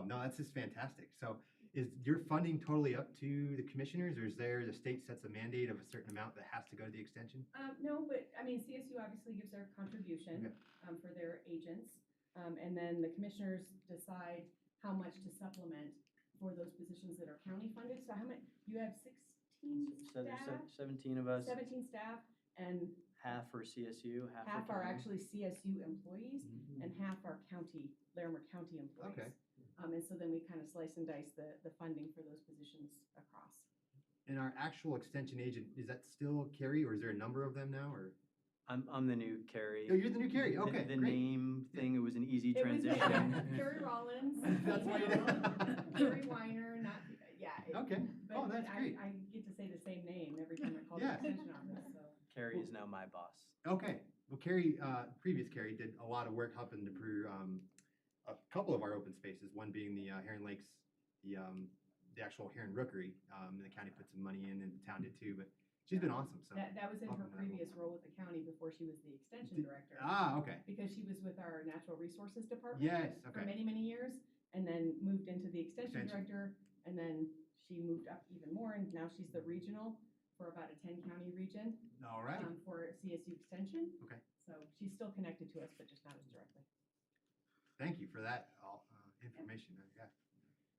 [SPEAKER 1] no, that's just fantastic. So is your funding totally up to the commissioners, or is the state sets a mandate of a certain amount that has to go to the extension?
[SPEAKER 12] No, but I mean, CSU obviously gives their contribution for their agents. And then the commissioners decide how much to supplement for those positions that are county funded. So how many, you have 16 staff?
[SPEAKER 11] 17 of us,
[SPEAKER 12] 17 staff, and
[SPEAKER 11] half for CSU, half
[SPEAKER 12] half
[SPEAKER 11] for
[SPEAKER 12] are
[SPEAKER 11] county.
[SPEAKER 12] actually CSU employees and half are Larimer County employees.
[SPEAKER 1] Okay.
[SPEAKER 12] And so then we kind of slice and dice the funding for those positions across.
[SPEAKER 1] And our actual extension agent, is that still Carrie, or is there a number of them now, or?
[SPEAKER 11] I'm the new Carrie.
[SPEAKER 1] Oh, you're the new Carrie. Okay,
[SPEAKER 11] The
[SPEAKER 1] great.
[SPEAKER 11] name thing, it was an easy
[SPEAKER 12] It was
[SPEAKER 11] transition.
[SPEAKER 12] Carrie Rollins.
[SPEAKER 1] That's why you did.
[SPEAKER 12] Carrie Weiner,
[SPEAKER 1] Okay.
[SPEAKER 12] but
[SPEAKER 1] Oh, that's great.
[SPEAKER 12] I get to say the same name every time I call the
[SPEAKER 1] Yeah.
[SPEAKER 12] extension office, so.
[SPEAKER 11] Carrie is now my boss.
[SPEAKER 1] Okay. Well, Carrie, previous Carrie did a lot of work helping to improve a couple of our open spaces. One being the Heron Lakes, the actual Heron Rookery. The county put some money in, and the town did too. But she's been awesome. So
[SPEAKER 12] That was in her
[SPEAKER 1] welcome to that
[SPEAKER 12] previous role with the county before she was the extension director.
[SPEAKER 1] Okay.
[SPEAKER 12] Because she was with our natural resources department.
[SPEAKER 1] Yes.
[SPEAKER 12] For
[SPEAKER 1] Okay.
[SPEAKER 12] many, many years, and then moved into the extension
[SPEAKER 1] Extension.
[SPEAKER 12] director, and then she moved up even more, and now she's the regional for about a 10-county region.
[SPEAKER 1] All right.
[SPEAKER 12] For CSU extension.
[SPEAKER 1] Okay.
[SPEAKER 12] So she's still connected to us, but just not as directly.
[SPEAKER 1] Thank you for that information. Yeah.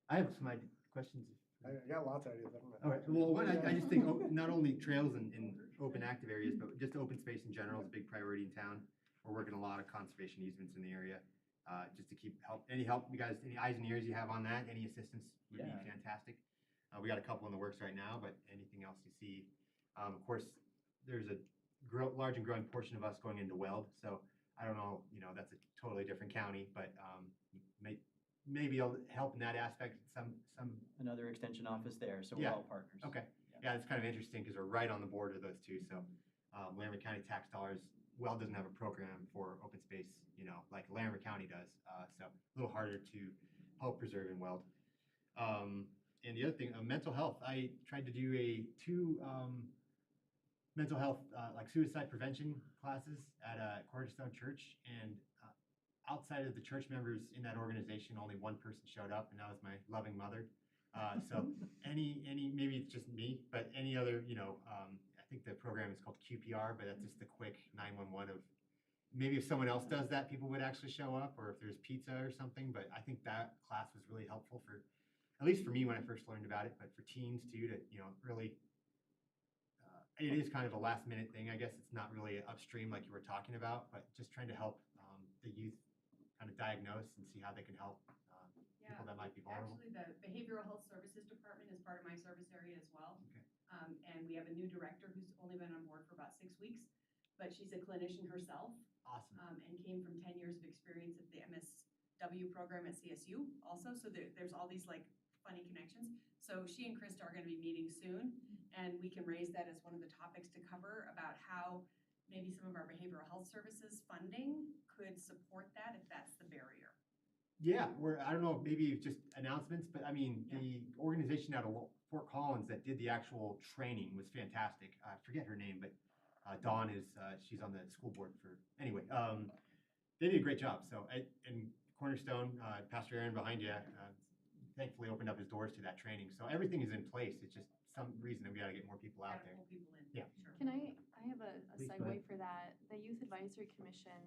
[SPEAKER 1] I have some questions.
[SPEAKER 9] I got lots of ideas. I don't know.
[SPEAKER 1] All right. Well, one, I just think not only trails and open active areas, but just open space in general is a big priority in town. We're working a lot of conservation easements in the area, just to keep any help you guys, any eyes and ears you have on that, any assistance would be fantastic. We got a couple in the works right now, but anything else you see. Of course, there's a large and growing portion of us going into Weld, so I don't know, that's a totally different county, but maybe it'll help in that aspect.
[SPEAKER 11] Another extension office there, so we're
[SPEAKER 1] Yeah.
[SPEAKER 11] all partners.
[SPEAKER 1] Okay. Yeah, it's kind of interesting because we're right on the border of those two. So Larimer County tax dollars, Weld doesn't have a program for open space, like Larimer County does. So a little harder to help preserve in Weld. And the other thing, mental health. I tried to do two mental health, like suicide prevention classes at Cornerstone Church. And outside of the church members in that organization, only one person showed up, and that was my loving mother. So maybe it's just me, but any other, I think the program is called QPR, but that's just the quick 911 of
[SPEAKER 15] maybe if someone else does that, people would actually show up, or if there's pizza or something, but I think that class was really helpful for, at least for me when I first learned about it, but for teens too, to, really, it is kind of a last minute thing, I guess. It's not really upstream like you were talking about, but just trying to help the youth kind of diagnose and see how they can help people that might be vulnerable.
[SPEAKER 16] Actually, the Behavioral Health Services Department is part of my service area as well.
[SPEAKER 15] Okay.
[SPEAKER 16] And we have a new director who's only been on board for about 6 weeks, but she's a clinician herself.
[SPEAKER 15] Awesome.
[SPEAKER 16] And came from 10 years of experience at the MSW program at CSU also. So there's all these like funny connections. So she and Krista are going to be meeting soon, and we can raise that as one of the topics to cover about how maybe some of our behavioral health services funding could support that if that's the barrier.
[SPEAKER 15] Yeah, I don't know, maybe just announcements, but I mean, the organization out of Fort Collins that did the actual training was fantastic. I forget her name, but Dawn is, she's on the school board anyway, they did a great job. So, and Cornerstone, Pastor Aaron behind you, thankfully opened up his doors to that training. So everything is in place. It's just some reason that we got to get more people out there.
[SPEAKER 16] Pull people in.
[SPEAKER 15] Yeah.
[SPEAKER 16] Sure.
[SPEAKER 6] Can I have a
[SPEAKER 15] Please, go
[SPEAKER 6] segue
[SPEAKER 15] ahead.
[SPEAKER 6] for that. The Youth Advisory Commission,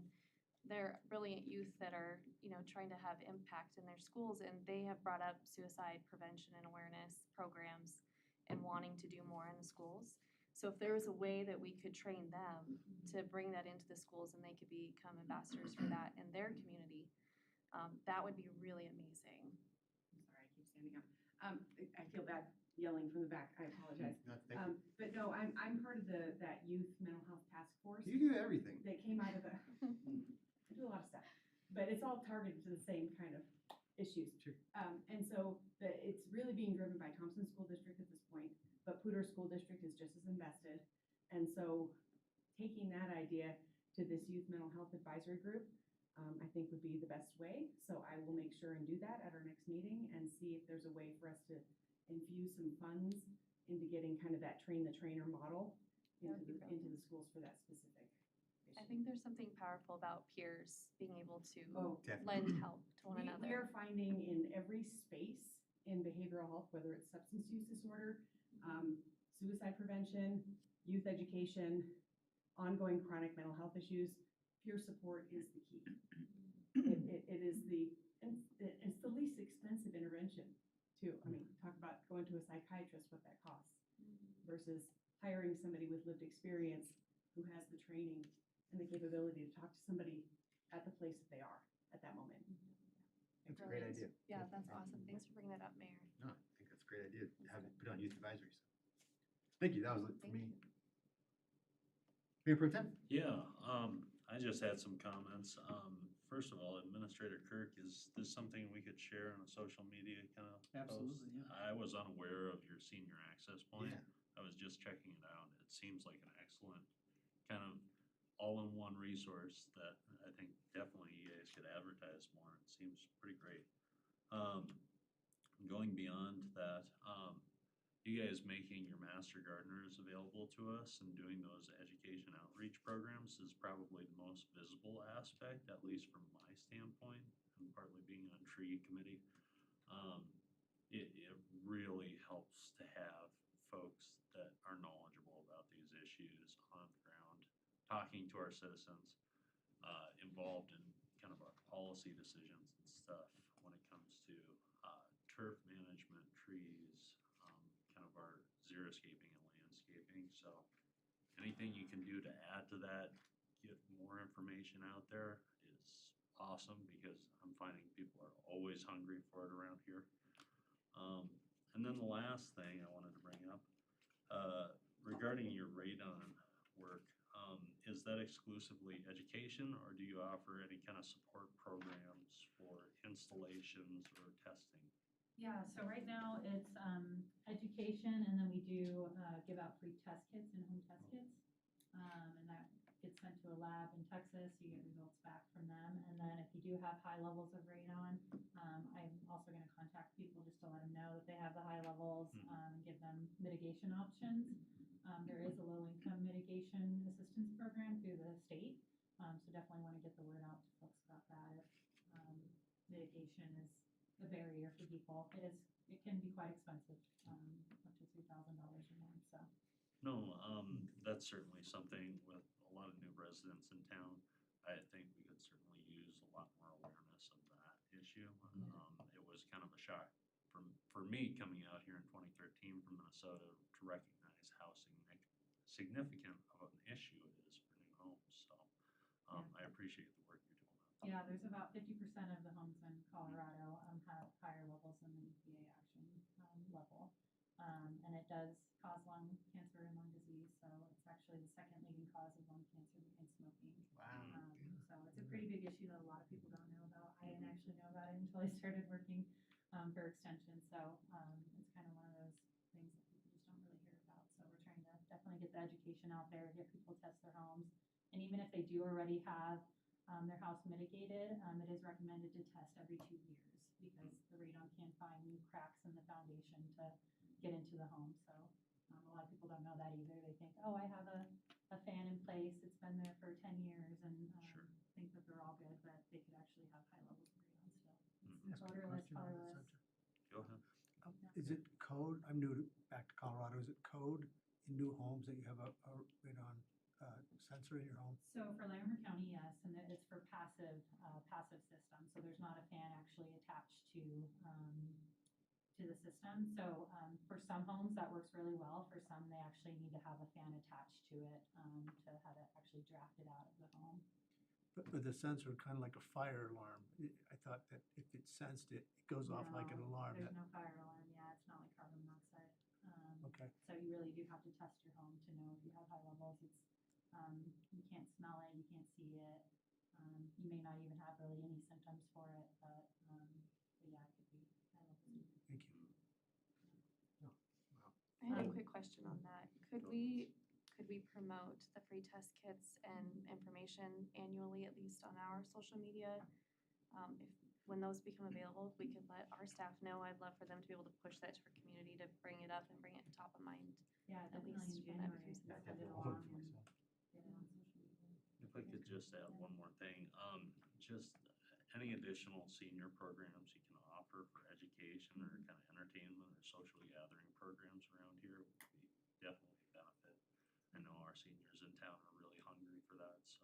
[SPEAKER 6] they're brilliant youth that are, trying to have impact in their schools, and they have brought up suicide prevention and awareness programs and wanting to do more in the schools. So if there was a way that we could train them to bring that into the schools and they could become ambassadors for that in their community, that would be really amazing.
[SPEAKER 16] I'm sorry, I keep standing up. I feel bad yelling from the back. I apologize.
[SPEAKER 15] No, thank you.
[SPEAKER 16] But no, I'm part of that youth mental health task force.
[SPEAKER 15] You do everything.
[SPEAKER 16] That came out of I do a lot of stuff, but it's all targeted to the same kind of issues.
[SPEAKER 15] Sure.
[SPEAKER 16] And so it's really being driven by Thompson School District at this point, but Poudre School District is just as invested. And so taking that idea to this youth mental health advisory group, I think would be the best way. So I will make sure and do that at our next meeting and see if there's a way for us to infuse some funds into getting kind of that train the trainer model into the schools for that specific issue.
[SPEAKER 6] I think there's something powerful about peers being able to
[SPEAKER 15] Definitely.
[SPEAKER 6] lend help to one
[SPEAKER 16] We
[SPEAKER 6] another.
[SPEAKER 16] are finding in every space in behavioral health, whether it's substance use disorder, suicide prevention, youth education, ongoing chronic mental health issues, peer support is the key. It is it's the least expensive intervention too. I mean, talk about going to a psychiatrist, what that costs, versus hiring somebody with lived experience who has the training and the capability to talk to somebody at the place that they are at that moment.
[SPEAKER 15] That's a great idea.
[SPEAKER 6] Yeah, that's awesome. Thanks for bringing that up, Mayor.
[SPEAKER 15] No, I think that's a great idea to have it put on youth advisories. Thank you, that was it for me. Mayor Pro Tem?
[SPEAKER 17] Yeah, I just had some comments. First of all, Administrator Kirk, is this something we could share on a social media kind of post?
[SPEAKER 11] Absolutely, yeah.
[SPEAKER 17] I was unaware of your senior access point.
[SPEAKER 15] Yeah.
[SPEAKER 17] I was just checking it out. It seems like an excellent kind of all-in-one resource that I think definitely you guys could advertise more. It seems pretty great. Going beyond that, you guys making your master gardeners available to us and doing those education outreach programs is probably the most visible aspect, at least from my standpoint, and partly being on tree committee. It really helps to have folks that are knowledgeable about these issues on the ground, talking to our citizens, involved in kind of our policy decisions and stuff when it comes to turf management, trees, kind of our xeriscaping and landscaping. So anything you can do to add to that, get more information out there is awesome, because I'm finding people are always hungry for it around here. And then the last thing I wanted to bring up, regarding your radon work, is that exclusively education, or do you offer any kind of support programs for installations or testing?
[SPEAKER 13] Yeah, so right now it's education, and then we do give out free test kits and home test kits. And that gets sent to a lab in Texas. You get results back from them. And then if you do have high levels of radon, I'm also going to contact people just to let them know that they have the high levels, and give them mitigation options. There is a low-income mitigation assistance program through the state. So definitely want to get the word out to folks about that. If mitigation is a barrier for people, it can be quite expensive, up to $3,000 a month. So.
[SPEAKER 17] No, that's certainly something with a lot of new residents in town. issue. It was kind of a shock for me coming out here in 2013 from Minnesota to recognize how significant of an issue it is for new homes. So I appreciate the work you're doing.
[SPEAKER 13] Yeah, there's about 50% of the homes in Colorado have higher levels than the EPA action level. And it does cause lung cancer and lung disease, so it's actually the second leading cause of lung cancer behind smoking.
[SPEAKER 15] Wow.
[SPEAKER 13] So it's a pretty big issue that a lot of people don't know about. I didn't actually know about it until I started working for Extension, so it's kind of one of those things that people just don't really hear about. So we're trying to definitely get the education out there, get people to test their homes. And even if they do already have their house mitigated, it is recommended to test every 2 years because the radon can find new cracks in the foundation to get into the home. So a lot of people don't know that either. They think, oh, I have a fan in place, it's been there for 10 years, and think that they're all good, but they could actually have high levels of radon still. It's odorless, colorless.
[SPEAKER 17] Go ahead.
[SPEAKER 5] Is it code, I'm new back to Colorado, is it code in new homes that you have a radon sensor in your home?
[SPEAKER 13] So for Larimer County, yes, and it's for passive system. So there's not a fan actually attached to the system. So for some homes that works really well. For some, they actually need to have a fan attached to it to have it actually drafted out of the home.
[SPEAKER 5] But the sensor, kind of like a fire alarm, I thought that if it sensed it, it goes off like an alarm.
[SPEAKER 13] There's no fire alarm. Yeah, it's not like carbon monoxide.
[SPEAKER 5] Okay.
[SPEAKER 13] So you really do have to test your home to know if you have high levels. It's you can't smell it, you can't see it. You may not even have really any symptoms for it, but yeah, it could be high levels.
[SPEAKER 5] Thank you.
[SPEAKER 6] I had a quick question on that. Could we promote the free test kits and information annually, at least on our social media? When those become available, if we could let our staff know, I'd love for them to be able to push that to our community to bring it up and bring it top of mind.
[SPEAKER 13] Yeah,
[SPEAKER 6] at
[SPEAKER 13] definitely
[SPEAKER 6] least
[SPEAKER 13] in
[SPEAKER 6] when that
[SPEAKER 13] January.
[SPEAKER 6] becomes
[SPEAKER 13] Send it
[SPEAKER 6] available.
[SPEAKER 13] along and get it on social media.
[SPEAKER 17] If I could just add one more thing, just any additional senior programs you can offer for education or kind of entertainment or social gathering programs around here would be definitely a benefit. I know our seniors in town are really hungry for that, so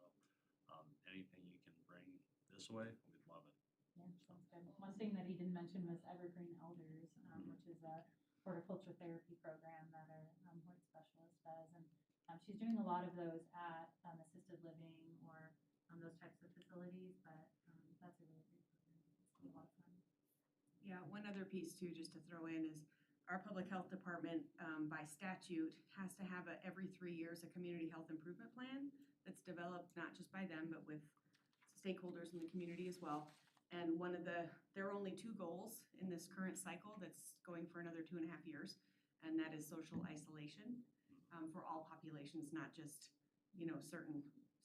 [SPEAKER 17] anything you can bring this way, we'd love it.
[SPEAKER 13] Yeah, sounds good. One thing that he didn't mention was Evergreen Elders, which is a horticulture therapy program that our hort specialist does. And she's doing a lot of those at assisted living or those types of facilities, but that's a really great program. It's a lot of fun.
[SPEAKER 12] Yeah, one other piece too, just to throw in, is our public health department, by statute, has to have every 3 years a community health improvement plan that's developed not just by them, but with stakeholders in the community as well. And there are only 2 goals in this current cycle that's going for another 2.5 years, and that is social isolation for all populations, not just,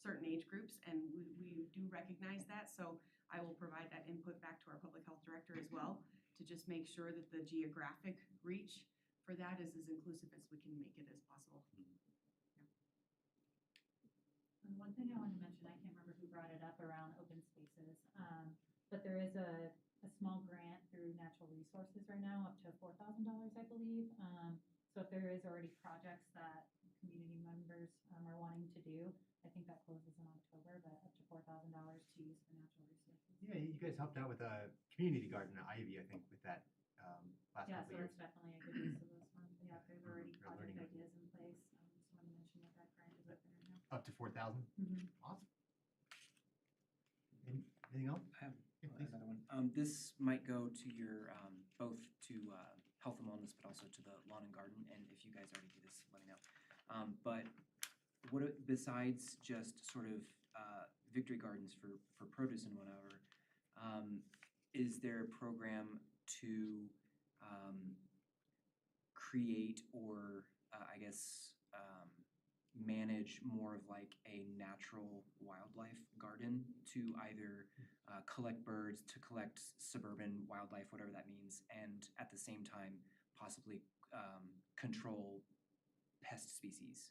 [SPEAKER 12] certain age groups. And we do recognize that, so I will provide that input back to our public health director as well to just make sure that the geographic reach for that is as inclusive as we can make it as possible.
[SPEAKER 13] And one thing I wanted to mention, I can't remember who brought it up around open spaces, but there is a small grant through Natural Resources right now, up to $4,000, I believe. So if there is already projects that community members are wanting to do, I think that closes in October, but up to $4,000 to use for Natural Resources.
[SPEAKER 15] Yeah, you guys helped out with a community garden at Ivy, I think, with that last
[SPEAKER 13] Yeah,
[SPEAKER 15] couple
[SPEAKER 13] so
[SPEAKER 15] of years.
[SPEAKER 13] that's definitely a good use of those funds. Yeah, if there's already
[SPEAKER 15] They're
[SPEAKER 13] project
[SPEAKER 15] learning.
[SPEAKER 13] ideas in place, just want to mention that that grant is open right now.
[SPEAKER 15] Up to 4,000?
[SPEAKER 13] Mhm.
[SPEAKER 15] Awesome. Anything else?
[SPEAKER 14] I have
[SPEAKER 15] Yeah, please.
[SPEAKER 14] another one. This might go to your, both to health and wellness, but also to the lawn and garden, and if you guys already do this, let me know. But besides just sort of victory gardens for produce and whatever, is there a program to create or, I guess, manage more of like a natural wildlife garden to either collect birds, to collect suburban wildlife, whatever that means, and at the same time possibly control pest species,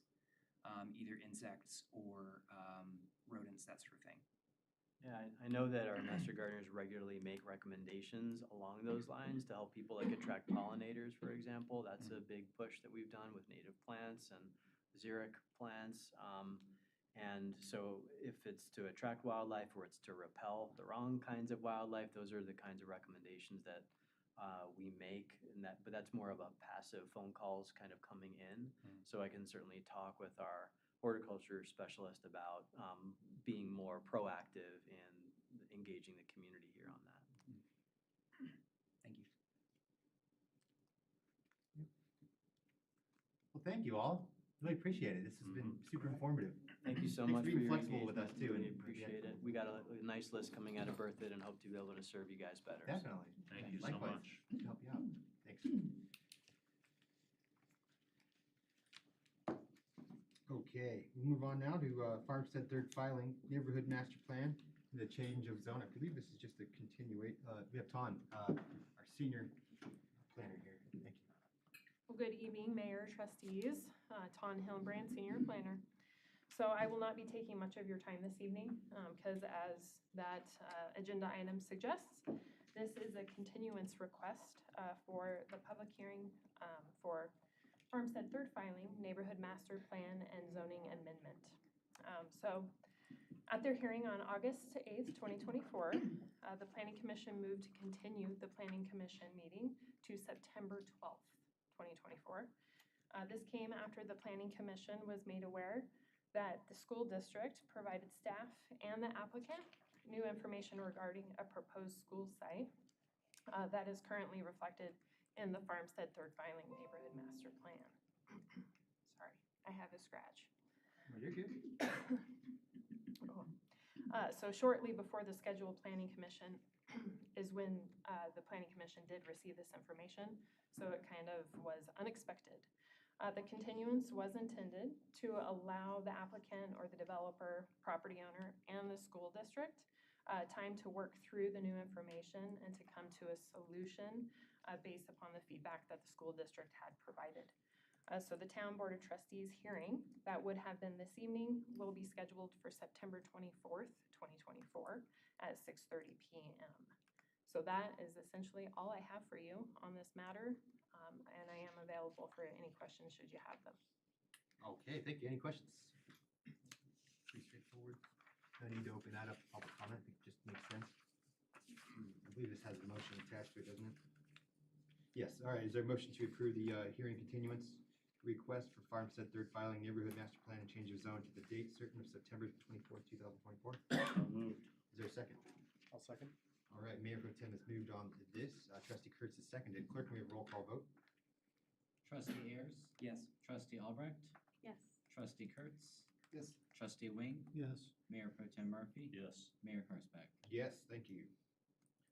[SPEAKER 14] either insects or rodents, that sort of thing?
[SPEAKER 11] Yeah, I know that our master gardeners regularly make recommendations along those lines to help people like attract pollinators, for example. That's a big push that we've done with native plants and xeric plants. And so if it's to attract wildlife or it's to repel the wrong kinds of wildlife, those are the kinds of recommendations that we make, but that's more of a passive phone calls kind of coming in. So I can certainly talk with our horticulture specialist about being more proactive in engaging the community here on that.
[SPEAKER 14] Thank you.
[SPEAKER 15] Well, thank you all. Really appreciate it. This has been super informative.
[SPEAKER 11] Thank you so
[SPEAKER 15] Thanks
[SPEAKER 11] much
[SPEAKER 15] for
[SPEAKER 11] for
[SPEAKER 15] being
[SPEAKER 11] your
[SPEAKER 15] flexible with us
[SPEAKER 11] engagement.
[SPEAKER 15] too.
[SPEAKER 11] We appreciate it. We got a nice list coming out of Berthoud and hope to be able to serve you guys better. so.
[SPEAKER 15] Definitely.
[SPEAKER 17] Thank you so
[SPEAKER 15] Likewise.
[SPEAKER 17] much.
[SPEAKER 15] Help you out. Thanks. Okay, we'll move on now to Farmstead third filing, neighborhood master plan, the change of zone. I believe this is just a continuate. We have Ton, our senior planner here. Thank you.
[SPEAKER 18] Well, good evening, Mayor, trustees, Ton Hillenbrand, Senior Planner. So I will not be taking much of your time this evening because as that agenda item suggests, this is a continuance request for the public hearing for Farmstead third filing, neighborhood master plan and zoning amendment. So at their hearing on August 8th, 2024, the Planning Commission moved to continue the Planning Commission meeting to September 12th. 2024. This came after the Planning Commission was made aware that the school district provided staff and the applicant new information regarding a proposed school site that is currently reflected in the Farmstead third filing neighborhood master plan. Sorry, I have a scratch.
[SPEAKER 15] Oh, you're good.
[SPEAKER 18] So shortly before the scheduled Planning Commission is when the Planning Commission did receive this information, so it kind of was unexpected. The continuance was intended to allow the applicant or the developer, property owner, and the school district time to work through the new information and to come to a solution based upon the feedback that the school district had provided. So the Town Board of Trustees hearing that would have been this evening will be scheduled for September 24th, 2024 at 6:30 p.m. So that is essentially all I have for you on this matter, and I am available for any questions should you have them.
[SPEAKER 15] Okay, thank you. Any questions? Pretty straightforward. No need to open that up to public comment. I think it just makes sense. I believe this has a motion attached to it, doesn't it? Yes, all right. Is there a motion to approve the hearing continuance request for Farmstead third filing neighborhood master plan and change of zone to the date certain of September 24th, 2024?
[SPEAKER 17] Moved.
[SPEAKER 15] Is there a second?
[SPEAKER 9] I'll second.
[SPEAKER 15] All right, Mayor Pro Tem has moved on to this. Trustee Kurtz has seconded. Clerk, can we have a roll call vote?
[SPEAKER 2] Trustee Ayers?
[SPEAKER 14] Yes.
[SPEAKER 2] Trustee Albrecht?
[SPEAKER 12] Yes.
[SPEAKER 2] Trustee Kurtz?
[SPEAKER 9] Yes.
[SPEAKER 2] Trustee Wing?
[SPEAKER 5] Yes.
[SPEAKER 2] Mayor Pro Tem Murphy?
[SPEAKER 17] Yes.
[SPEAKER 2] Mayor Karsbeck?
[SPEAKER 15] Yes, thank you.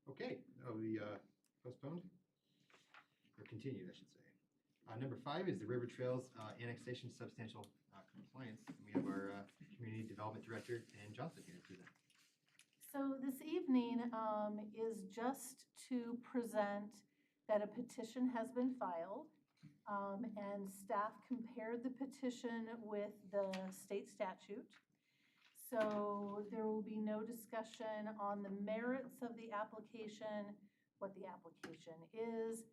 [SPEAKER 15] Okay, that'll be postponed, or continued, I should say. Number 5 is the River Trails annexation substantial compliance. And we have our Community Development Director, Ann Johnson, here to present.
[SPEAKER 4] So this evening is just to present that a petition has been filed, and staff compared the petition with the state statute. So there will be no discussion on the merits of the application, what the application is.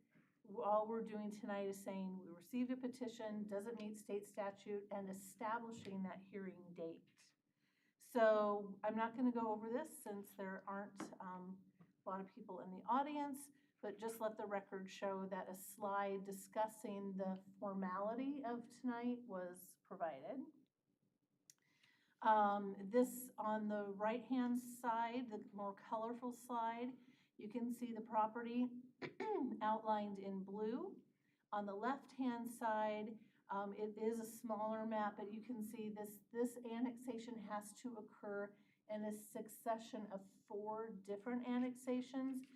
[SPEAKER 4] All we're doing tonight is saying we received a petition, doesn't meet state statute, and establishing that hearing date. So I'm not going to go over this since there aren't a lot of people in the audience, but just let the record show that a slide discussing the formality of tonight was provided. This on the right-hand side, the more colorful slide, you can see the property outlined in blue. On the left-hand side, it is a smaller map, but you can see this annexation has to occur in a succession of 4 different annexations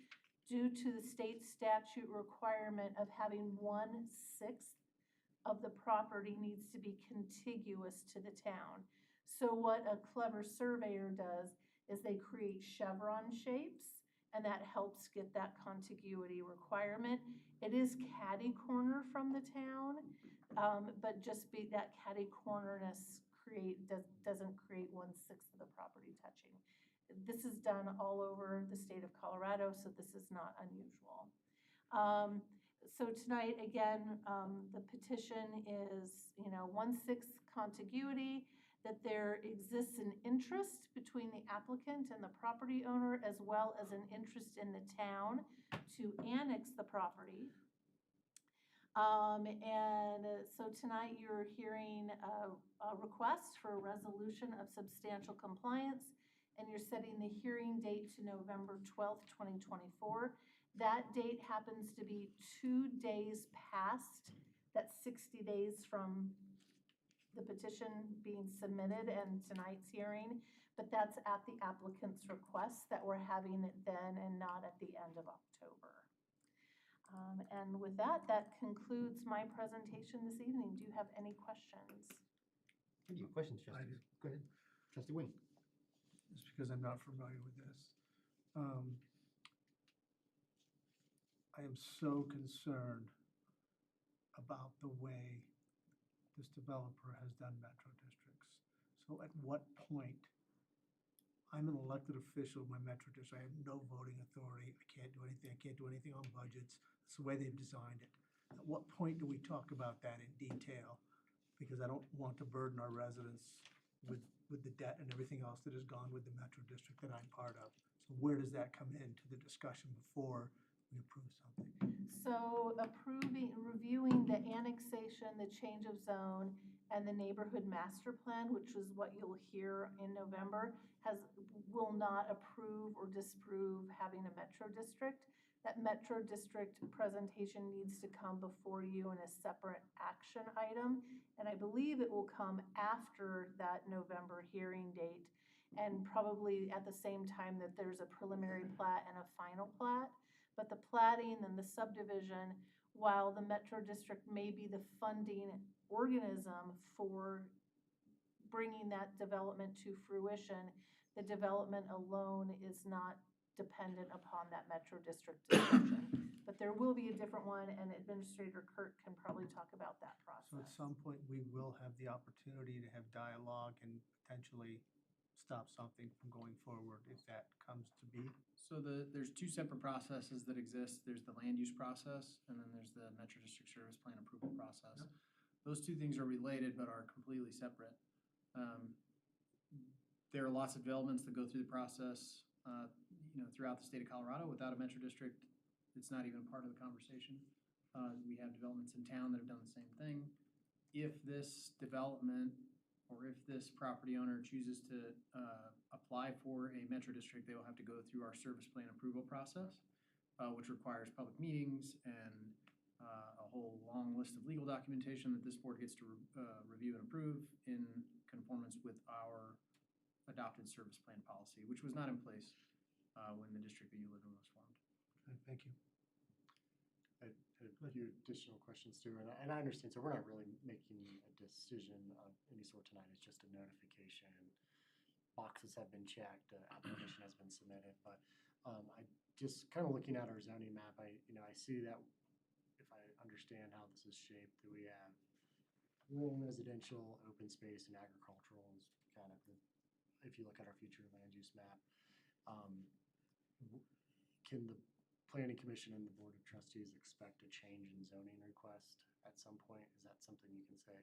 [SPEAKER 4] due to the state statute requirement of having 1/6 of the property needs to be contiguous to the town. So what a clever surveyor does is they create chevron shapes, and that helps get that contiguity requirement. It is catty corner from the town, but just be that catty cornerness doesn't create 1/6 of the property touching. This is done all over the state of Colorado, so this is not unusual. So tonight, again, the petition is, 1/6 contiguity. that there exists an interest between the applicant and the property owner, as well as an interest in the town to annex the property. So tonight you're hearing a request for a resolution of substantial compliance, and you're setting the hearing date to November 12th, 2024. That date happens to be 2 days past that 60 days from the petition being submitted and tonight's hearing, but that's at the applicant's request that we're having it then and not at the end of October. And with that, that concludes my presentation this evening. Do you have any questions?
[SPEAKER 15] Any questions, Trustee? Go ahead. Trustee Wing.
[SPEAKER 5] Just because I'm not familiar with this. I am so concerned about the way this developer has done metro districts. So at what point, I'm an elected official in my metro district, I have no voting authority, I can't do anything on budgets, it's the way they've designed it. At what point do we talk about that in detail? Because I don't want to burden our residents with the debt and everything else that has gone with the metro district that I'm part of. So where does that come into the discussion before we approve something?
[SPEAKER 4] So reviewing the annexation, the change of zone, and the neighborhood master plan, which is what you'll hear in November, will not approve or disapprove having a metro district. That metro district presentation needs to come before you in a separate action item, and I believe it will come after that November hearing date, and probably at the same time that there's a preliminary plat and a final plat. But the platting and the subdivision, while the metro district may be the funding organism for bringing that development to fruition, the development alone is not dependent upon that metro district discussion. But there will be a different one, and Administrator Kurt can probably talk about that process.
[SPEAKER 5] So at some point, we will have the opportunity to have dialogue and potentially stop something from going forward if that comes to be.
[SPEAKER 19] So there's two separate processes that exist. There's the land use process, and then there's the Metro District Service Plan approval process.
[SPEAKER 5] Yep.
[SPEAKER 19] Those two things are related but are completely separate. There are lots of developments that go through the process, throughout the state of Colorado. Without a Metro District, it's not even part of the conversation. We have developments in town that have done the same thing. If this development or if this property owner chooses to apply for a metro district, they will have to go through our service plan approval process, which requires public meetings and a whole long list of legal documentation that this board gets to review and approve in conformance with our adopted service plan policy, which was not in place when the district that you live in was formed.
[SPEAKER 5] Okay, thank you.
[SPEAKER 9] I had a few additional questions too, and I understand, so we're not really making a decision of any sort tonight, it's just a notification. Boxes have been checked, application has been submitted, but I just kind of looking at our zoning map, I see that if I understand how this is shaped, that we have rural and residential, open space, and agricultural is kind of if you look at our future land use map. Can the Planning Commission and the Board of Trustees expect a change in zoning request at some point? Is that something you can say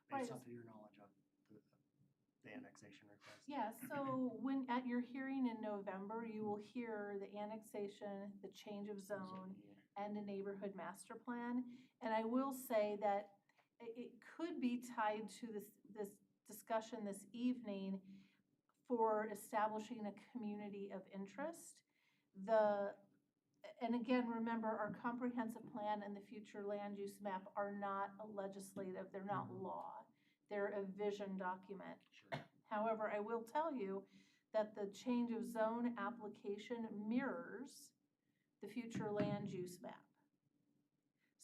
[SPEAKER 9] based off of your knowledge of the annexation request?
[SPEAKER 4] Yeah, so when at your hearing in November, you will hear the annexation, the change of zone, and the neighborhood master plan. And I will say that it could be tied to this discussion this evening for establishing a community of interest. And again, remember, our comprehensive plan and the future land use map are not a legislative, they're not law. They're a vision document.
[SPEAKER 9] Sure.
[SPEAKER 4] However, I will tell you that the change of zone application mirrors the future land use map.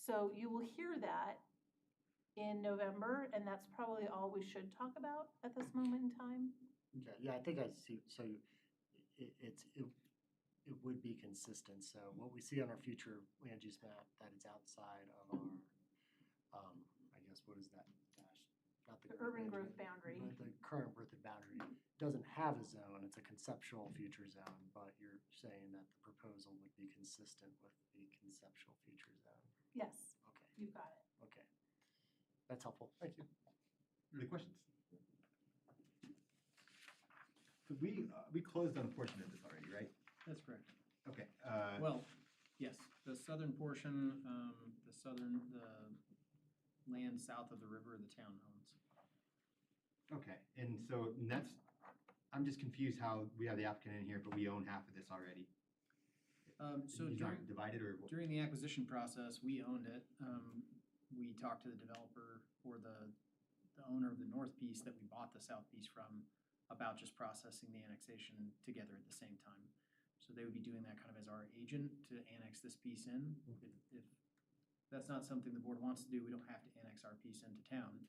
[SPEAKER 4] So you will hear that in November, and that's probably all we should talk about at this moment in time.
[SPEAKER 9] Okay, yeah, I think I see, so it would be consistent, so what we see on our future land use map, that it's outside of our, I guess, what is that dash? Not
[SPEAKER 4] The urban growth boundary.
[SPEAKER 9] But the current growth boundary doesn't have a zone, it's a conceptual future zone, but you're saying that the proposal would be consistent with the conceptual future zone.
[SPEAKER 4] Yes.
[SPEAKER 9] Okay.
[SPEAKER 4] You got it.
[SPEAKER 9] Okay. That's helpful, thank you.
[SPEAKER 15] Any questions? So we closed on a portion of this already, right?
[SPEAKER 19] That's correct.
[SPEAKER 15] Okay.
[SPEAKER 19] Well, yes, the southern portion, the land south of the river, the town owns.
[SPEAKER 15] Okay, and so I'm just confused how we have the applicant in here, but we own half of this already.
[SPEAKER 19] So
[SPEAKER 15] Is that divided or?
[SPEAKER 19] during the acquisition process, we owned it. We talked to the developer or the owner of the north piece that we bought the south piece from about just processing the annexation together at the same time. So they would be doing that kind of as our agent to annex this piece in. If that's not something the board wants to do, we don't have to annex our piece into town.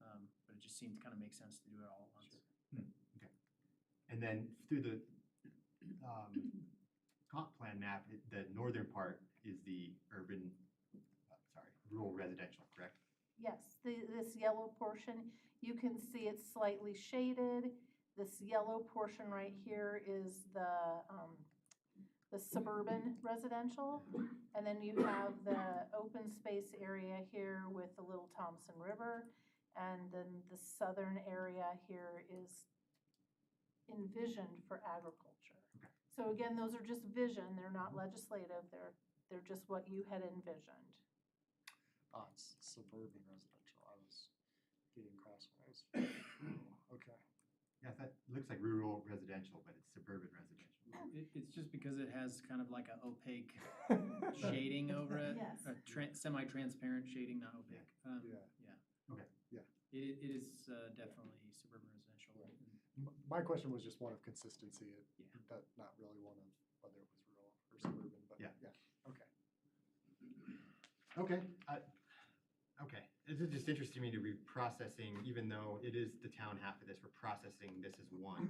[SPEAKER 19] But it just seemed to kind of make sense to do it all at once.
[SPEAKER 15] Okay. And then through the comp plan map, the northern part is the rural residential, correct?
[SPEAKER 4] Yes, this yellow portion, you can see it's slightly shaded. This yellow portion right here is the suburban residential. And then you have the open space area here with the Little Thompson River. And then the southern area here is envisioned for agriculture.
[SPEAKER 15] Okay.
[SPEAKER 4] So again, those are just vision, they're not legislative, they're just what you had envisioned.
[SPEAKER 9] It's suburban residential. I was getting crosswise. Okay.
[SPEAKER 15] Yeah, that looks like rural residential, but it's suburban residential.
[SPEAKER 19] It's just because it has kind of like an opaque shading over it.
[SPEAKER 4] Yes.
[SPEAKER 19] A semi-transparent shading, not opaque.
[SPEAKER 9] Yeah.
[SPEAKER 19] Yeah.
[SPEAKER 15] Okay.
[SPEAKER 9] Yeah.
[SPEAKER 19] It is definitely suburban residential.
[SPEAKER 9] My question was just one of consistency.
[SPEAKER 19] Yeah.
[SPEAKER 9] Not really one of whether it was rural or suburban, but
[SPEAKER 15] Yeah.
[SPEAKER 9] Okay.
[SPEAKER 15] Okay. Okay. This is just interesting to me to be processing, even though it is the town half of this, we're processing this as one.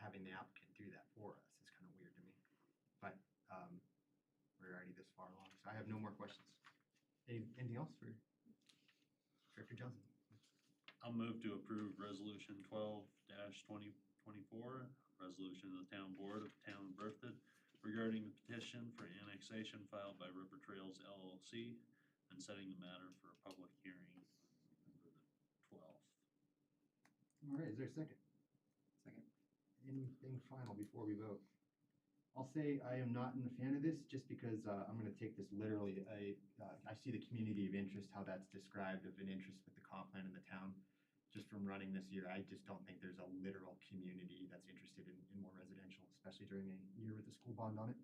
[SPEAKER 15] Having the applicant do that for us is kind of weird to me. But we're already this far along, so I have no more questions. Anything else for Director Johnson?
[SPEAKER 17] I'll move to approve Resolution 12-2024, resolution of the Town Board of the Town of Berthoud regarding the petition for annexation filed by River Trails LLC and setting the matter for a public hearing November the 12th.
[SPEAKER 15] All right, is there a second?
[SPEAKER 14] Second.
[SPEAKER 15] Anything final before we vote? I'll say I am not a fan of this just because I'm going to take this literally. I see the community of interest, how that's described of an interest with the comp plan in the town. Just from running this year, I just don't think there's a literal community that's interested in more residential, especially during a year with a school bond on it.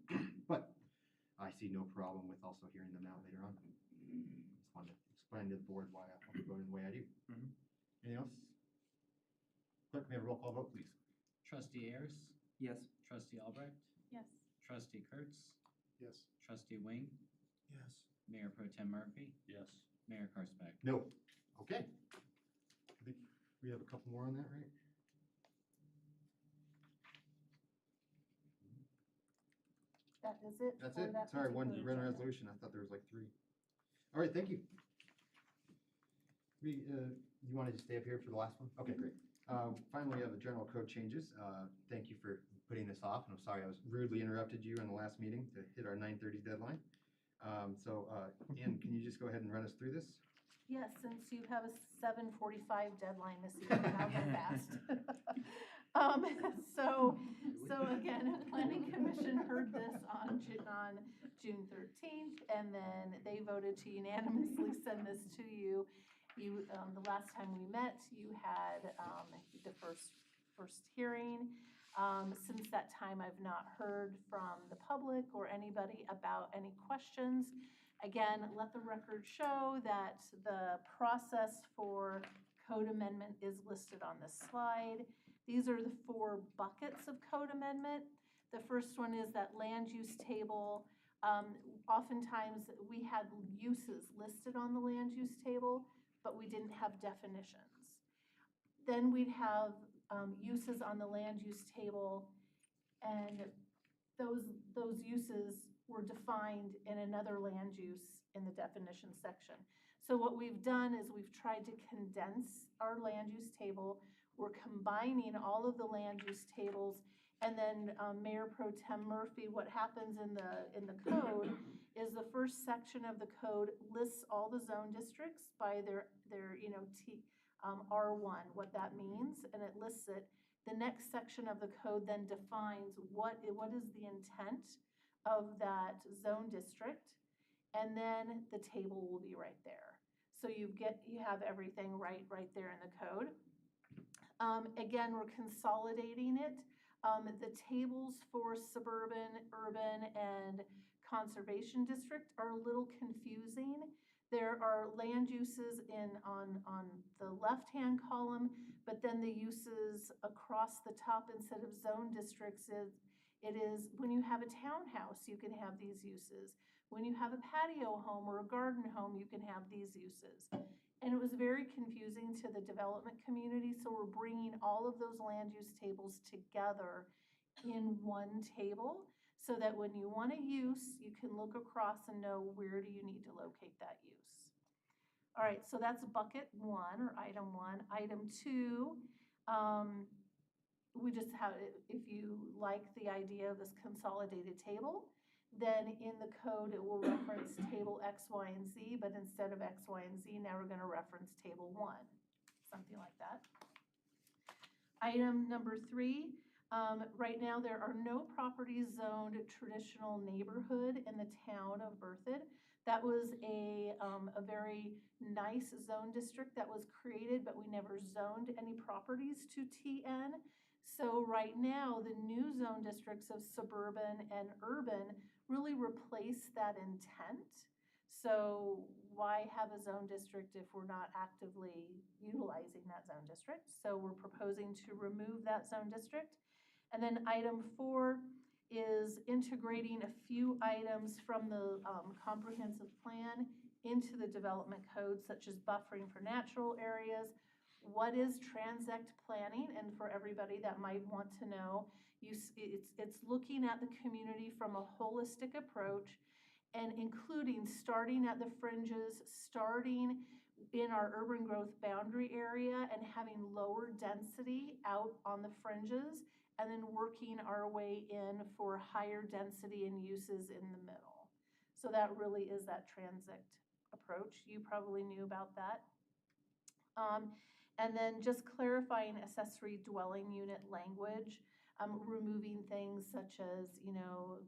[SPEAKER 15] But I see no problem with also hearing them out later on. Just wanted to explain to the board why I'll be voting the way I do. Anything else? Clerk, may I have a roll call vote, please?
[SPEAKER 2] Trustee Ayers?
[SPEAKER 14] Yes.
[SPEAKER 2] Trustee Albrecht?
[SPEAKER 6] Yes.
[SPEAKER 2] Trustee Kurtz?
[SPEAKER 9] Yes.
[SPEAKER 2] Trustee Wing?
[SPEAKER 5] Yes.
[SPEAKER 2] Mayor Pro Tem Murphy?
[SPEAKER 17] Yes.
[SPEAKER 2] Mayor Karsbeck?
[SPEAKER 15] No. Okay. I think we have a couple more on that, right?
[SPEAKER 4] That is it?
[SPEAKER 15] That's
[SPEAKER 4] for
[SPEAKER 15] it?
[SPEAKER 4] that
[SPEAKER 15] Sorry, one
[SPEAKER 4] particular
[SPEAKER 15] run
[SPEAKER 4] agenda.
[SPEAKER 15] resolution. I thought there was like three. All right, thank you. You want to just stay up here for the last one? Okay, great. Finally, we have the general code changes. Thank you for putting this off, and I'm sorry I was rudely interrupted you in the last meeting to hit our 9:30 deadline. Ann, can you just go ahead and run us through this?
[SPEAKER 4] Yes, since you have a 7:45 deadline this evening, I'll go fast. So again, Planning Commission heard this on June 13th, and then they voted to unanimously send this to you. The last time we met, you had the first hearing. Since that time, I've not heard from the public or anybody about any questions. Again, let the record show that the process for code amendment is listed on this slide. These are the 4 buckets of code amendment. The first one is that land use table. Oftentimes, we had uses listed on the land use table, but we didn't have definitions. Then we'd have uses on the land use table, and those uses were defined in another land use in the definition section. So what we've done is we've tried to condense our land use table. We're combining all of the land use tables, and then Mayor Pro Tem Murphy, what happens in the code is the first section of the code lists all the zone districts by their R1, what that means, and it lists it. The next section of the code then defines what is the intent of that zone district, and then the table will be right there. So you have everything right there in the code. Again, we're consolidating it. The tables for suburban, urban, and conservation district are a little confusing. There are land uses on the left-hand column, but then the uses across the top instead of zone districts it is when you have a townhouse, you can have these uses. When you have a patio home or a garden home, you can have these uses. And it was very confusing to the development community, so we're bringing all of those land use tables together in one table so that when you want a use, you can look across and know where do you need to locate that use. All right, so that's bucket 1 or item 1. Item 2, we just have, if you like the idea of this consolidated table, then in the code it will reference table X, Y, and Z, but instead of X, Y, and Z, now we're going to reference table 1, something like that. Item number 3, right now there are no properties zoned traditional neighborhood in the town of Berthoud. That was a very nice zone district that was created, but we never zoned any properties to TN. So right now, the new zone districts of suburban and urban really replace that intent. So why have a zone district if we're not actively utilizing that zone district? So we're proposing to remove that zone district. And then item 4 is integrating a few items from the comprehensive plan into the development code, such as buffering for natural areas. What is transect planning? And for everybody that might want to know, it's looking at the community from a holistic approach and including starting at the fringes, starting in our urban growth boundary area and having lower density out on the fringes, and then working our way in for higher density and uses in the middle. So that really is that transect approach. You probably knew about that. And then just clarifying accessory dwelling unit language, removing things such as,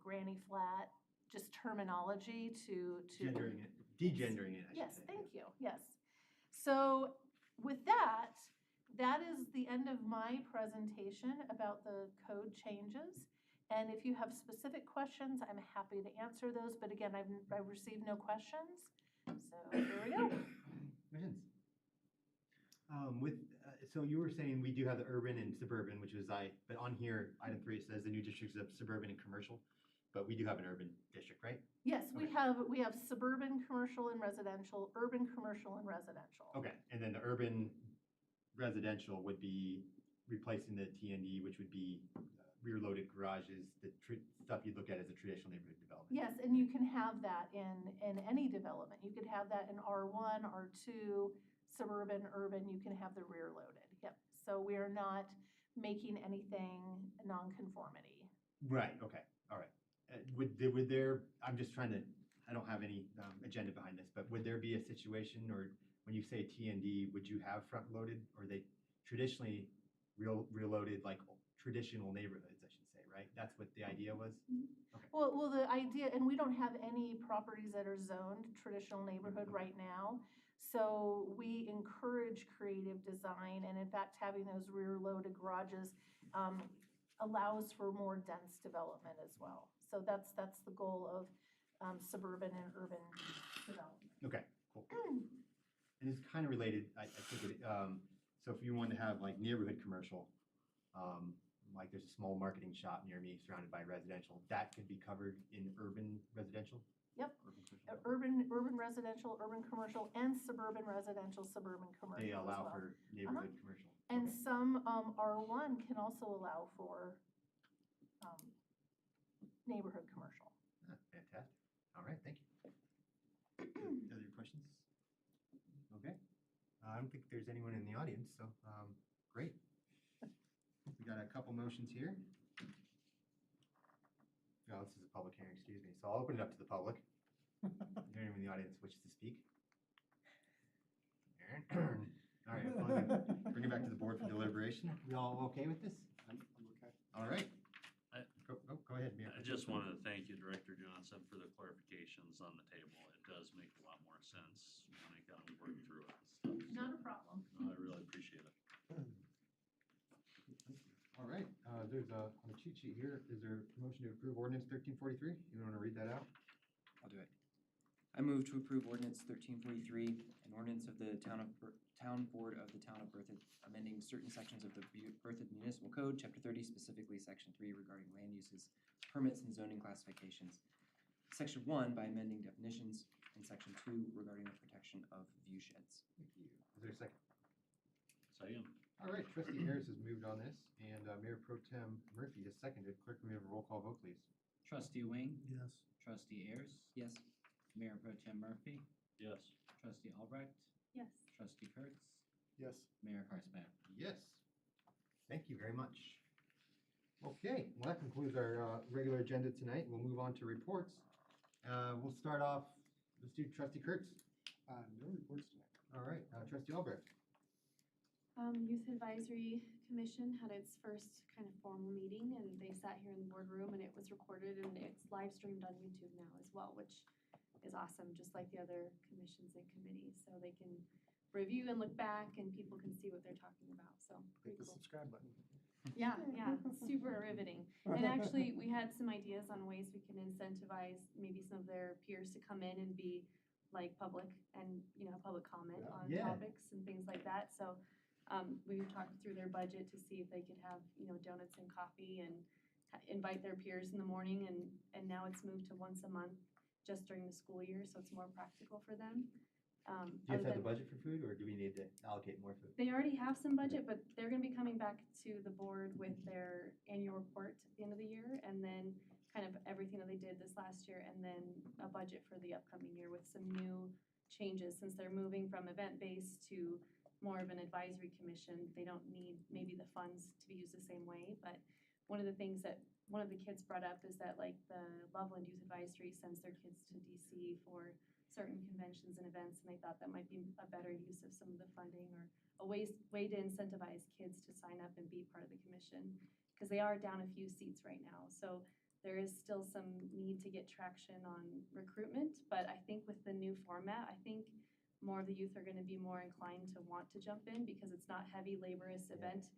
[SPEAKER 4] granny flat, just terminology to
[SPEAKER 15] Gendering it, degendering it, I should
[SPEAKER 4] Yes,
[SPEAKER 15] say.
[SPEAKER 4] thank you, yes. So with that, that is the end of my presentation about the code changes. And if you have specific questions, I'm happy to answer those. But again, I've received no questions. So here we go.
[SPEAKER 15] Questions? So you were saying we do have the urban and suburban, but on here, item 3, it says the new districts of suburban and commercial, but we do have an urban district, right?
[SPEAKER 4] Yes, we have suburban, commercial, and residential, urban, commercial, and residential.
[SPEAKER 15] Okay, and then the urban residential would be replacing the TND, which would be rear-loaded garages, the stuff you'd look at as a traditional neighborhood development.
[SPEAKER 4] Yes, and you can have that in any development. You could have that in R1, R2, suburban, urban, you can have the rear-loaded. Yep. So we are not making anything non-conformity.
[SPEAKER 15] Right, okay, all right. I'm just trying to, I don't have any agenda behind this, but would there be a situation, or when you say TND, would you have front-loaded, or they traditionally rear-loaded, like traditional neighborhoods, I should say, right? That's what the idea was? Okay.
[SPEAKER 4] Well, the idea, and we don't have any properties that are zoned traditional neighborhood right now. So we encourage creative design, and in fact, having those rear-loaded garages allows for more dense development as well. So that's the goal of suburban and urban development.
[SPEAKER 15] Okay, cool. And it's kind of related, I think, so if you wanted to have like neighborhood commercial, like there's a small marketing shop near me surrounded by residential, that could be covered in urban residential?
[SPEAKER 4] Yep. Urban residential, urban commercial, and suburban residential, suburban commercial.
[SPEAKER 15] They allow
[SPEAKER 4] as well.
[SPEAKER 15] for neighborhood commercial.
[SPEAKER 4] And some R1 can also allow for neighborhood commercial.
[SPEAKER 15] Ah, fantastic. All right, thank you. Other questions? Okay. I don't think there's anyone in the audience, so great. We got a couple motions here. Oh, this is a public hearing, excuse me. So I'll open it up to the public. Is there anyone in the audience wishes to speak? All right, well, then, bring it back to the board for deliberation. We all okay with this?
[SPEAKER 9] I'm okay.
[SPEAKER 15] All right.
[SPEAKER 17] I-
[SPEAKER 15] Go ahead, Mayor.
[SPEAKER 17] I just wanted to thank you, Director Johnson, for the clarifications on the table. It does make a lot more sense when I kind of work through it and stuff. So,
[SPEAKER 4] Not a problem.
[SPEAKER 17] no, I really appreciate it.
[SPEAKER 15] All right, there's on the cheat sheet here, is there a motion to approve ordinance 1343? You want to read that out?
[SPEAKER 14] I'll do it. I move to approve ordinance 1343, an ordinance of the Town Board of the Town of Berthoud, amending certain sections of the Berthoud Municipal Code, Chapter 30, specifically Section 3 regarding land uses, permits, and zoning classifications. Section 1 by amending definitions, and Section 2 regarding the protection of view sheds.
[SPEAKER 15] Thank you. Is there a second?
[SPEAKER 17] Second.
[SPEAKER 15] All right, trustee Harris has moved on this, and Mayor Pro Tem Murphy has seconded. Clerk, may we have a roll call vote, please?
[SPEAKER 2] Trustee Wing,
[SPEAKER 5] Yes.
[SPEAKER 2] trustee Ayers,
[SPEAKER 14] Yes.
[SPEAKER 2] Mayor Pro Tem Murphy,
[SPEAKER 17] Yes.
[SPEAKER 2] trustee Albrecht,
[SPEAKER 4] Yes.
[SPEAKER 2] trustee Kurtz,
[SPEAKER 9] Yes.
[SPEAKER 2] Mayor Carsmack.
[SPEAKER 15] Yes. Thank you very much. Okay, well, that concludes our regular agenda tonight. We'll move on to reports. We'll start off, let's do trustee Kurtz.
[SPEAKER 9] No reports tonight.
[SPEAKER 15] All right, trustee Albrecht.
[SPEAKER 6] Youth Advisory Commission had its first kind of formal meeting, and they sat here in the boardroom, and it was recorded, and it's live streamed on YouTube now as well, which is awesome, just like the other commissions and committees, so they can review and look back, and people can see what they're talking about, so
[SPEAKER 9] Hit
[SPEAKER 6] pretty
[SPEAKER 9] the
[SPEAKER 6] cool.
[SPEAKER 9] subscribe button.
[SPEAKER 6] Yeah, super riveting. And actually, we had some ideas on ways we can incentivize maybe some of their peers to come in and be like public and, public comment on
[SPEAKER 15] Yeah.
[SPEAKER 6] topics and things like that. So we talked through their budget to see if they could have, donuts and coffee and invite their peers in the morning. And now it's moved to once a month just during the school year, so it's more practical for them.
[SPEAKER 15] Do you have to have the budget for food, or do we need to allocate more food?
[SPEAKER 6] They already have some budget, but they're gonna be coming back to the board with their annual report at the end of the year, and then kind of everything that they did this last year, and then a budget for the upcoming year with some new changes. Since they're moving from event-based to more of an advisory commission, they don't need maybe the funds to be used the same way, but one of the things that one of the kids brought up is that like the Loveland Youth Advisory sends their kids to DC for certain conventions and events, and they thought that might be a better use of some of the funding or a way to incentivize kids to sign up and be part of the commission, because they are down a few seats right now. So there is still some need to get traction on recruitment, but I think with the new format, I think more of the youth are gonna be more inclined to want to jump in, because it's not heavy laborious event,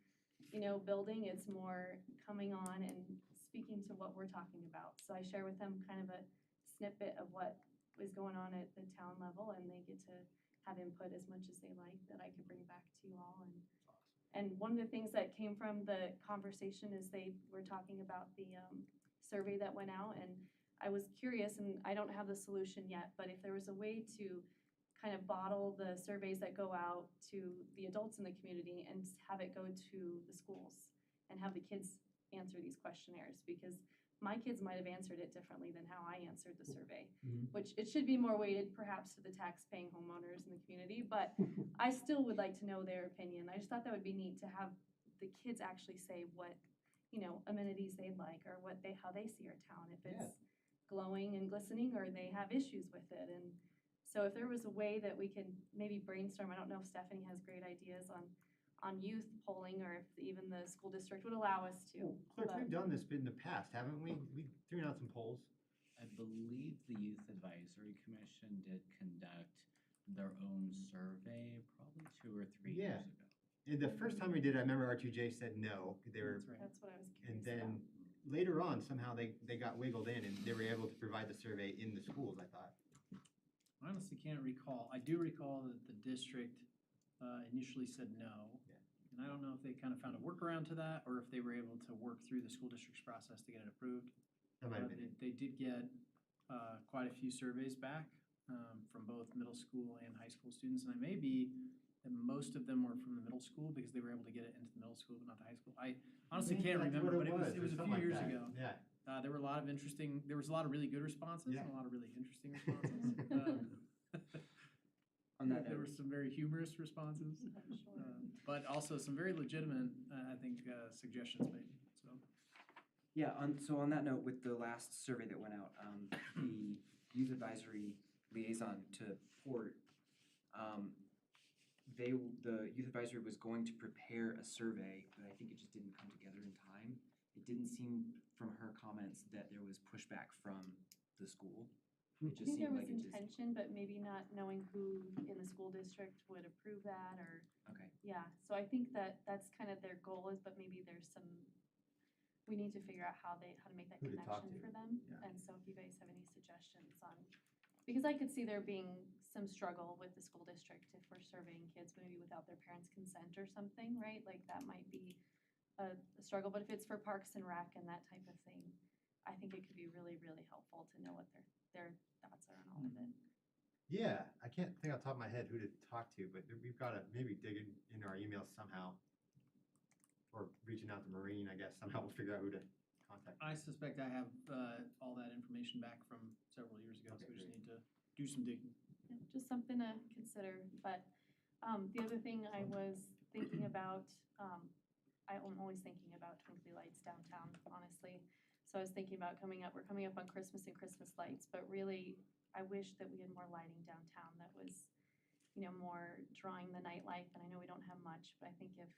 [SPEAKER 6] building. It's more coming on and speaking to what we're talking about. So I share with them kind of a snippet of what is going on at the town level, and they get to have input as much as they like that I could bring back to you all. And one of the things that came from the conversation is they were talking about the survey that went out, and I was curious, and I don't have the solution yet, but if there was a way to kind of bottle the surveys that go out to the adults in the community and have it go to the schools and have the kids answer these questionnaires, because my kids might have answered it differently than how I answered the survey, which it should be more weighted perhaps to the tax-paying homeowners in the community, but I still would like to know their opinion. I just thought that would be neat to have the kids actually say what, amenities they'd like, or how they see our town, if it's glowing and glistening, or they have issues with it. And so if there was a way that we could maybe brainstorm, I don't know if Stephanie has great ideas on youth polling, or if even the school district would allow us to.
[SPEAKER 15] Clerk,
[SPEAKER 6] but-
[SPEAKER 15] we've done this in the past, haven't we? We threw out some polls.
[SPEAKER 2] I believe the Youth Advisory Commission did conduct their own survey probably 2 or 3
[SPEAKER 15] Yeah.
[SPEAKER 2] years ago.
[SPEAKER 15] And the first time we did, I remember R2J said no. They were,
[SPEAKER 6] That's what I was
[SPEAKER 15] and
[SPEAKER 6] curious
[SPEAKER 15] then
[SPEAKER 6] about.
[SPEAKER 15] later on, somehow they got wiggled in, and they were able to provide the survey in the schools, I thought.
[SPEAKER 19] I honestly can't recall. I do recall that the district initially said no. And I don't know if they kind of found a workaround to that, or if they were able to work through the school district's process to get it approved.
[SPEAKER 15] That might have
[SPEAKER 19] But
[SPEAKER 15] been it.
[SPEAKER 19] They did get quite a few surveys back from both middle school and high school students. And it may be that most of them were from the middle school, because they were able to get it into the middle school, but not the high school. I honestly
[SPEAKER 15] think
[SPEAKER 19] can't
[SPEAKER 15] that's
[SPEAKER 19] remember,
[SPEAKER 15] what
[SPEAKER 19] but
[SPEAKER 15] it
[SPEAKER 19] it was
[SPEAKER 15] was,
[SPEAKER 19] a
[SPEAKER 15] or
[SPEAKER 19] few
[SPEAKER 15] something
[SPEAKER 19] years
[SPEAKER 15] like that.
[SPEAKER 19] ago.
[SPEAKER 15] Yeah.
[SPEAKER 19] There was a lot of really good responses,
[SPEAKER 15] Yeah.
[SPEAKER 19] and a lot of really interesting responses.
[SPEAKER 14] On that
[SPEAKER 19] There
[SPEAKER 14] note,
[SPEAKER 19] were some very humorous responses, but also some very legitimate, I think, suggestions made, so.
[SPEAKER 14] yeah, so on that note, with the last survey that went out, the Youth Advisory Liaison to Port, the youth advisory was going to prepare a survey, but I think it just didn't come together in time. It didn't seem from her comments that there was pushback from the school. It
[SPEAKER 6] I
[SPEAKER 14] just
[SPEAKER 6] think there
[SPEAKER 14] seemed
[SPEAKER 6] was
[SPEAKER 14] like it just,
[SPEAKER 6] intention, but maybe not knowing who in the school district would approve that or,
[SPEAKER 14] okay.
[SPEAKER 6] yeah. So I think that that's kind of their goal is, but maybe there's some, we need to figure out how to make that
[SPEAKER 15] Who to talk
[SPEAKER 6] connection
[SPEAKER 15] to.
[SPEAKER 6] for them.
[SPEAKER 15] Yeah.
[SPEAKER 6] And so if you guys have any suggestions on, because I could see there being some struggle with the school district if we're surveying kids maybe without their parents' consent or something, right? Like that might be a struggle, but if it's for Parks and Rec and that type of thing, I think it could be really, really helpful to know what their thoughts are on all of it.
[SPEAKER 15] Yeah, I can't think off the top of my head who to talk to, but we've got to maybe dig in our emails somehow. Or reaching out to Maureen, I guess, somehow we'll figure out who to contact.
[SPEAKER 19] I suspect I have all that information back from several years ago, so we just need to do some digging.
[SPEAKER 6] Yeah, just something to consider, but the other thing I was thinking about, I'm always thinking about twinkly lights downtown, honestly. So I was thinking about we're coming up on Christmas and Christmas lights, but really, I wish that we had more lighting downtown that was, more drawing the nightlife, and I know we don't have much, but I think if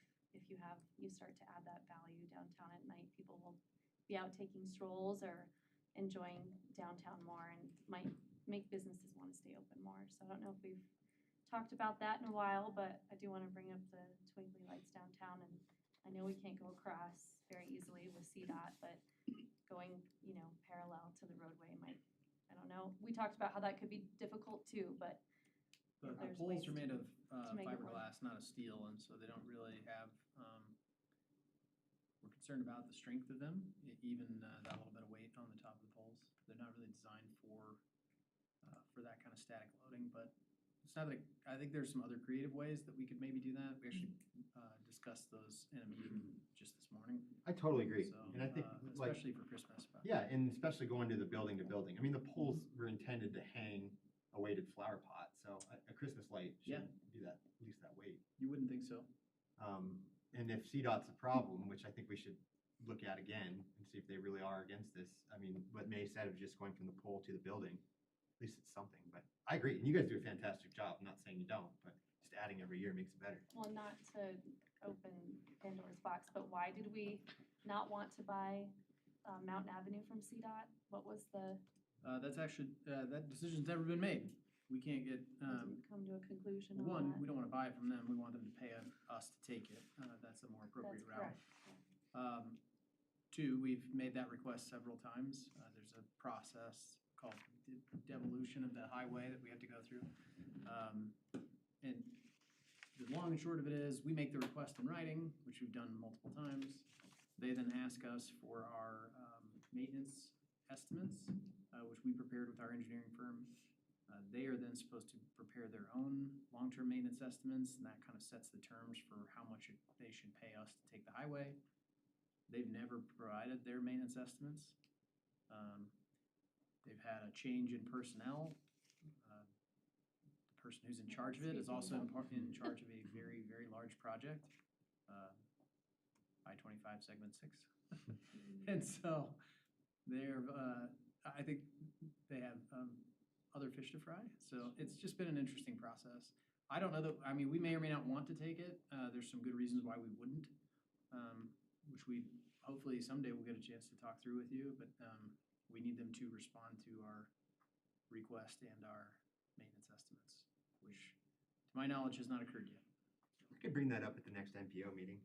[SPEAKER 6] you start to add that value downtown at night, people will be out taking strolls or enjoying downtown more and might make businesses want to stay open more. So I don't know if we've talked about that in a while, but I do want to bring up the twinkly lights downtown, and I know we can't go across very easily with CDOT, but going, parallel to the roadway might, I don't know. We talked about how that could be difficult too, but
[SPEAKER 19] The
[SPEAKER 6] there's
[SPEAKER 19] poles
[SPEAKER 6] ways
[SPEAKER 19] are made of
[SPEAKER 6] make it work.
[SPEAKER 19] fiberglass, not of steel, and so they don't really have, we're concerned about the strength of them, even that little bit of weight on the top of the poles. They're not really designed for that kind of static loading, but it's not like, I think there's some other creative ways that we could maybe do that. We actually discussed those in a meeting just this morning.
[SPEAKER 15] I totally agree.
[SPEAKER 19] So,
[SPEAKER 15] And I think, like,
[SPEAKER 19] especially for Christmas. but-
[SPEAKER 15] yeah, and especially going to building. I mean, the poles were intended to hang a weighted flower pot, so a Christmas light shouldn't be that, at least that weight.
[SPEAKER 19] You wouldn't think so.
[SPEAKER 15] And if CDOT's a problem, which I think we should look at again and see if they really are against this. I mean, what May said of just going from the pole to the building, at least it's something, but I agree. And you guys do a fantastic job. I'm not saying you don't, but just adding every year makes it better.
[SPEAKER 6] Well, not to open Pandora's box, but why did we not want to buy Mountain Avenue from CDOT? What was the,
[SPEAKER 19] That's actually, that decision's never been made. We can't get,
[SPEAKER 6] didn't come to a conclusion on
[SPEAKER 19] one,
[SPEAKER 6] that?
[SPEAKER 19] we don't want to buy it from them. We want them to pay us to take it. That's a more appropriate
[SPEAKER 6] That's
[SPEAKER 19] route.
[SPEAKER 6] correct.
[SPEAKER 19] Two, we've made that request several times. There's a process called devolution of the highway that we have to go through. And the long and short of it is, we make the request in writing, which we've done multiple times. They then ask us for our maintenance estimates, which we prepared with our engineering firm. They are then supposed to prepare their own long-term maintenance estimates, and that kind of sets the terms for how much they should pay us to take the highway. They've never provided their maintenance estimates. They've had a change in personnel. The person who's in charge of it is also in charge of a very, very large project, I-25 segment 6. And so they're, I think they have other fish to fry. So it's just been an interesting process. I don't know that, I mean, we may or may not want to take it. There's some good reasons why we wouldn't, which we, hopefully someday we'll get a chance to talk through with you, but we need them to respond to our request and our maintenance estimates, which to my knowledge has not occurred yet.
[SPEAKER 15] We could bring that up at the next MPO meeting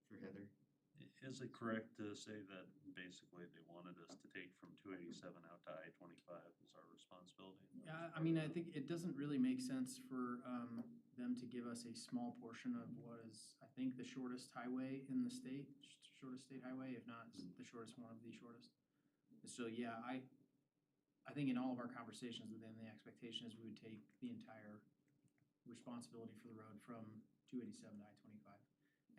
[SPEAKER 15] for Heather.
[SPEAKER 17] Is it correct to say that basically they wanted us to take from 287 out to I-25 as our responsibility?
[SPEAKER 19] Yeah, I mean, I think it doesn't really make sense for them to give us a small portion of what is, I think, the shortest highway in the state, shortest state highway, if not the shortest, one of the shortest. So, yeah, I think in all of our conversations with them, the expectation is we would take the entire responsibility for the road from 287 to I-25.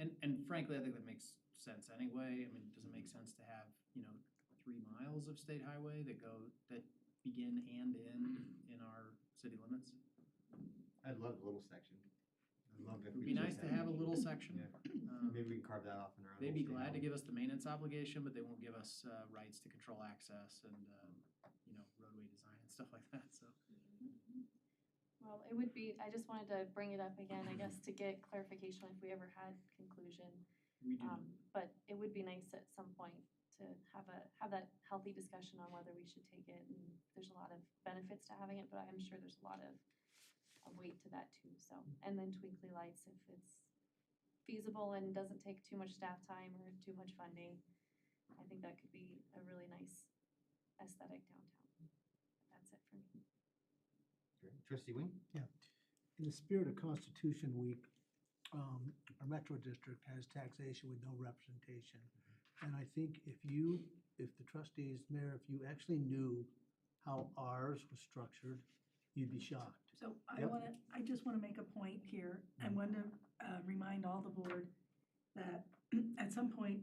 [SPEAKER 19] And frankly, I think that makes sense anyway. I mean, does it make sense to have, 3 miles of state highway that begin and end in our city limits?
[SPEAKER 15] I'd love a little section. I'd love if
[SPEAKER 19] It would
[SPEAKER 15] we
[SPEAKER 19] be
[SPEAKER 15] just
[SPEAKER 19] nice to
[SPEAKER 15] had-
[SPEAKER 19] have a little section.
[SPEAKER 15] Yeah. Maybe we can carve that off in our own.
[SPEAKER 19] They'd be
[SPEAKER 15] little
[SPEAKER 19] glad to
[SPEAKER 15] state
[SPEAKER 19] give us the maintenance obligation, but they won't give us rights to control access and, roadway design and stuff like that, so.
[SPEAKER 6] Well, it would be, I just wanted to bring it up again, I guess, to get clarification if we ever had conclusion.
[SPEAKER 11] We do.
[SPEAKER 6] But it would be nice at some point to have that healthy discussion on whether we should take it. And there's a lot of benefits to having it, but I'm sure there's a lot of weight to that too, so. And then twinkly lights, if it's feasible and doesn't take too much staff time or too much funding, I think that could be a really nice aesthetic downtown. That's it for me.
[SPEAKER 15] Great. Trustee Wing?
[SPEAKER 5] Yeah. In the spirit of Constitution Week, our Metro District has taxation with no representation. And I think if the trustees, Mayor, if you actually knew how ours was structured, you'd be shocked.
[SPEAKER 20] So I
[SPEAKER 5] Yep.
[SPEAKER 20] I just want to make a point here. I want to remind all the board that at some point,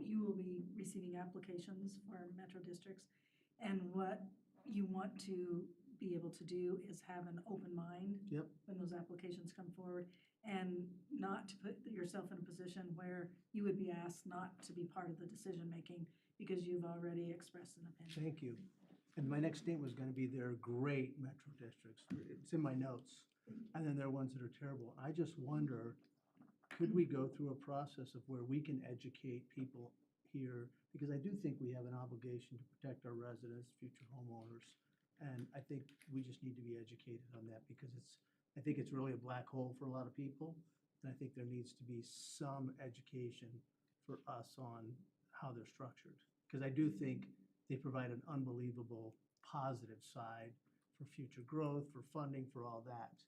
[SPEAKER 20] you will be receiving applications for metro districts. And what you want to be able to do is have an open mind
[SPEAKER 5] Yep.
[SPEAKER 20] when those applications come forward, and not to put yourself in a position where you would be asked not to be part of the decision-making because you've already expressed an opinion.
[SPEAKER 5] Thank you. And my next statement was gonna be they're great metro districts. It's in my notes. And then there are ones that are terrible. I just wonder, could we go through a process of where we can educate people here? Because I do think we have an obligation to protect our residents, future homeowners. And I think we just need to be educated on that because I think it's really a black hole for a lot of people. And I think there needs to be some education for us on how they're structured. Because I do think they provide an unbelievable positive side for future growth, for funding, for all that.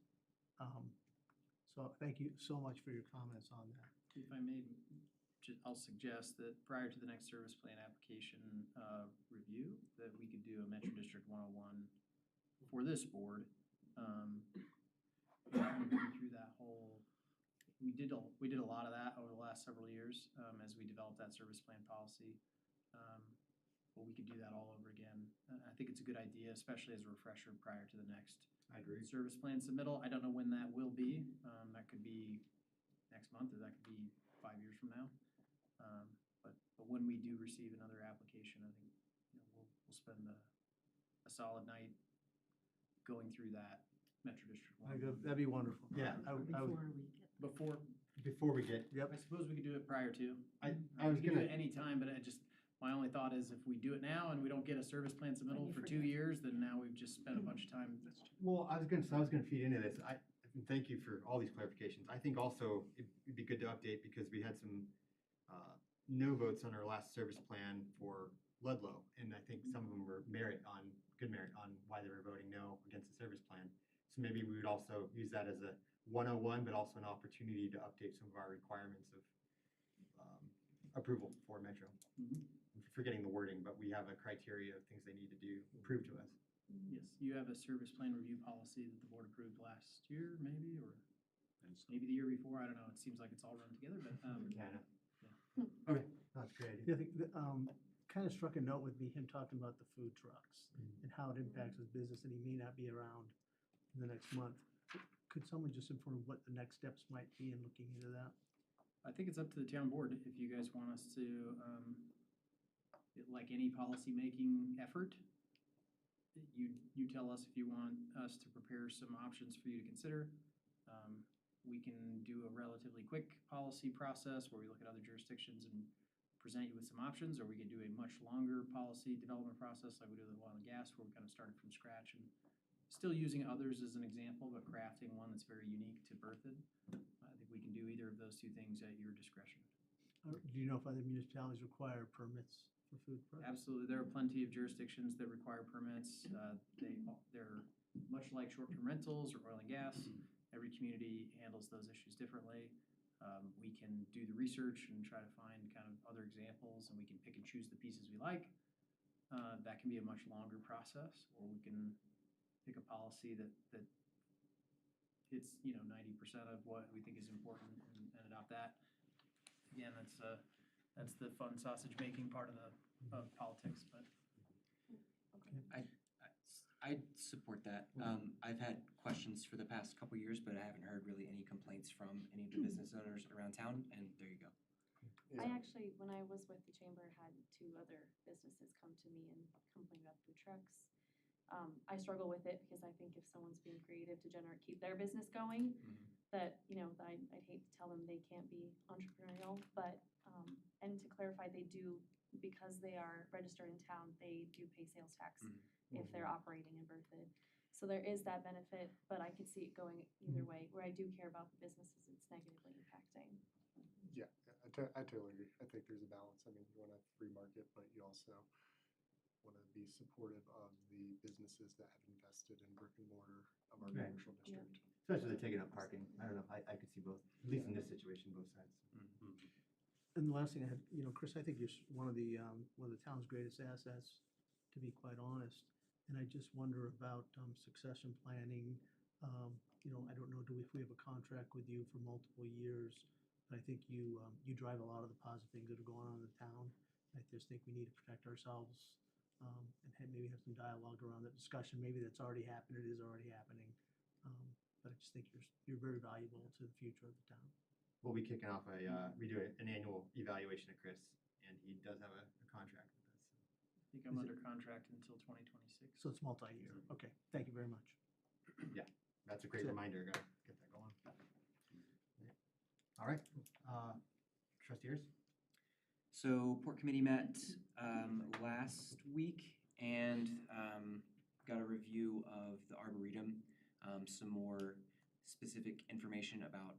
[SPEAKER 5] So thank you so much for your comments on that.
[SPEAKER 19] If I may, I'll suggest that prior to the next service plan application review, that we could do a Metro District 101 for this board. Through that whole, we did a lot of that over the last several years as we developed that service plan policy. But we could do that all over again. I think it's a good idea, especially as a refresher prior to the next service plan submittal. I don't know when that will be. That could be next month, or that could be 5 years from now. But when we do receive another application, I think we'll spend a solid night going through that Metro District 1.
[SPEAKER 5] That'd be wonderful.
[SPEAKER 15] Yeah.
[SPEAKER 19] Before
[SPEAKER 15] we get.
[SPEAKER 5] Yep.
[SPEAKER 19] I suppose we could do it prior to.
[SPEAKER 15] I
[SPEAKER 19] We
[SPEAKER 15] was
[SPEAKER 19] could do
[SPEAKER 15] gonna.
[SPEAKER 19] it anytime, but my only thought is if we do it now and we don't get a service plan submittal for 2 years, then now we've just spent a bunch of time.
[SPEAKER 15] Well, I was gonna feed into this. Thank you for all these clarifications. I think also it'd be good to update because we had some no votes on our last service plan for Ludlow, and I think some of them were good merit on why they were voting no against the service plan. So maybe we would also use that as a 101, but also an opportunity to update some of our requirements of approval for Metro. I'm forgetting the wording, but we have a criteria of things they need to do, prove to us.
[SPEAKER 19] Yes, you have a service plan review policy that the board approved last year, maybe, or maybe the year before. I don't know. It seems like it's all run together, but
[SPEAKER 15] Okay, that's great.
[SPEAKER 5] Yeah, kind of struck a note with me, him talking about the food trucks and how it impacts his business, and he may not be around in the next month. Could someone just inform what the next steps might be in looking into that?
[SPEAKER 19] I think it's up to the town board if you guys want us to, like any policy-making effort, you tell us if you want us to prepare some options for you to consider. We can do a relatively quick policy process where we look at other jurisdictions and present you with some options, or we can do a much longer policy development process like we do with oil and gas, where we kind of started from scratch and still using others as an example, but crafting one that's very unique to Berthoud. I think we can do either of those two things at your discretion.
[SPEAKER 5] Do you know if other municipalities require permits for food trucks?
[SPEAKER 19] Absolutely. There are plenty of jurisdictions that require permits. They're much like short-term rentals or oil and gas. Every community handles those issues differently. We can do the research and try to find kind of other examples, and we can pick and choose the pieces we like. That can be a much longer process, or we can pick a policy that hits 90% of what we think is important and adopt that. Again, that's the fun sausage making part of politics, but.
[SPEAKER 14] I support that. I've had questions for the past couple years, but I haven't heard really any complaints from any of the business owners around town, and there you go.
[SPEAKER 6] I actually, when I was with the chamber, had 2 other businesses come to me and complain about food trucks. I struggle with it because I think if someone's being creative to keep their business going, that, I'd hate to tell them they can't be entrepreneurial, but, and to clarify, they do, because they are registered in town, they do pay sales tax if they're operating in Berthoud. So there is that benefit, but I could see it going either way. Where I do care about the businesses it's negatively impacting.
[SPEAKER 9] Yeah, I totally agree. I think there's a balance. I mean, you want a free market, but you also want to be supportive of the businesses that have invested in brick and mortar of our
[SPEAKER 15] Right.
[SPEAKER 9] commercial district.
[SPEAKER 15] Especially they're taking up parking. I don't know, I could see both, at least in this situation, both sides.
[SPEAKER 5] And the last thing I had, Chris, I think you're one of the town's greatest assets, to be quite honest. And I just wonder about succession planning. I don't know, if we have a contract with you for multiple years? But I think you drive a lot of the positive things that are going on in the town. I just think we need to protect ourselves and maybe have some dialogue around that discussion. Maybe that's already happened, it is already happening. But I just think you're very valuable to the future of the town.
[SPEAKER 15] We'll be kicking off we do an annual evaluation of Chris, and he does have a contract with us.
[SPEAKER 19] I think I'm under contract until 2026.
[SPEAKER 5] So it's multi-year. Okay, thank you very much.
[SPEAKER 15] Yeah, that's a great
[SPEAKER 5] That's it.
[SPEAKER 15] reminder. Gotta get that going. All right, trustees?
[SPEAKER 14] So Port Committee met last week and got a review of the Arboretum, some more specific information about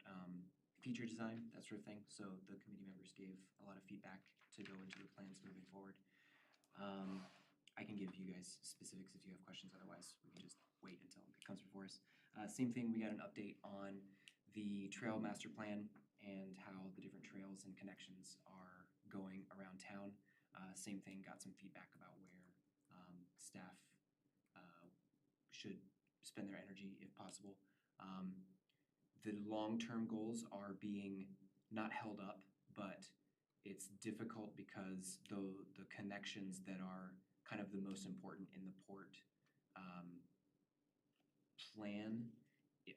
[SPEAKER 14] feature design, that sort of thing. So the committee members gave a lot of feedback to go into the plans moving forward. I can give you guys specifics if you have questions, otherwise we can just wait until it comes before us. Same thing, we got an update on the trail master plan and how the different trails and connections are going around town. Same thing, got some feedback about where staff should spend their energy if possible. The long-term goals are being not held up, but it's difficult because the connections that are kind of the most important in the port plan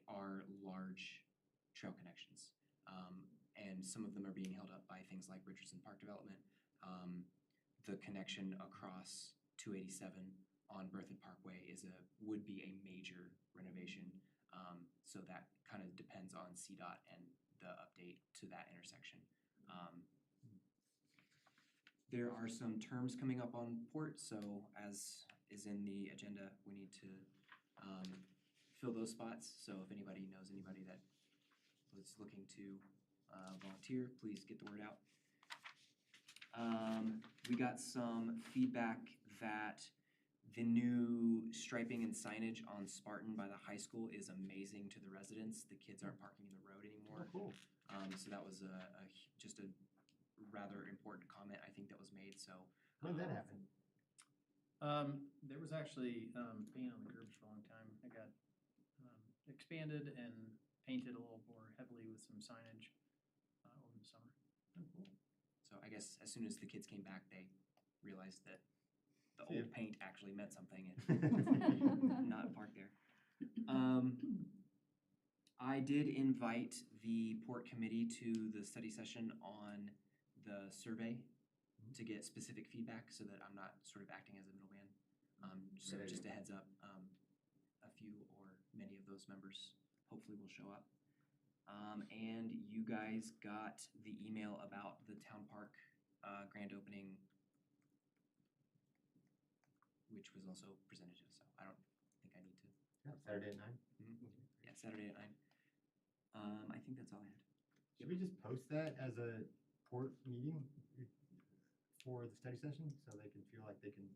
[SPEAKER 14] are large trail connections. And some of them are being held up by things like Richardson Park Development. The connection across 287 on Berthoud Parkway would be a major renovation. So that kind of depends on CDOT and the update to that intersection. There are some terms coming up on port, so as is in the agenda, we need to fill those spots. So if anybody knows anybody that was looking to volunteer, please get the word out. We got some feedback that the new striping and signage on Spartan by the high school is amazing to the residents. The kids aren't parking in the road anymore.
[SPEAKER 15] Oh, cool.
[SPEAKER 14] So that was just a rather important comment I think that was made. So
[SPEAKER 15] When did that happen?
[SPEAKER 19] There was actually paint on the curbs for a long time. It got expanded and painted a little more heavily with some signage over the summer.
[SPEAKER 14] So I guess as soon as the kids came back, they realized that the
[SPEAKER 15] See ya.
[SPEAKER 14] old paint actually meant something and not park there. I did invite the port committee to the study session on the survey to get specific feedback so that I'm not sort of acting as a middleman. So
[SPEAKER 15] Great
[SPEAKER 14] just a
[SPEAKER 15] idea.
[SPEAKER 14] heads up, a few or many of those members hopefully will show up. And you guys got the email about the town park grand opening, which was also presented to us, so I don't think I need to.
[SPEAKER 15] Yeah, Saturday at 9.
[SPEAKER 14] Yeah, Saturday at 9. I think that's all I had.
[SPEAKER 15] Should we just post that as a port meeting for the study session so they can feel like they can?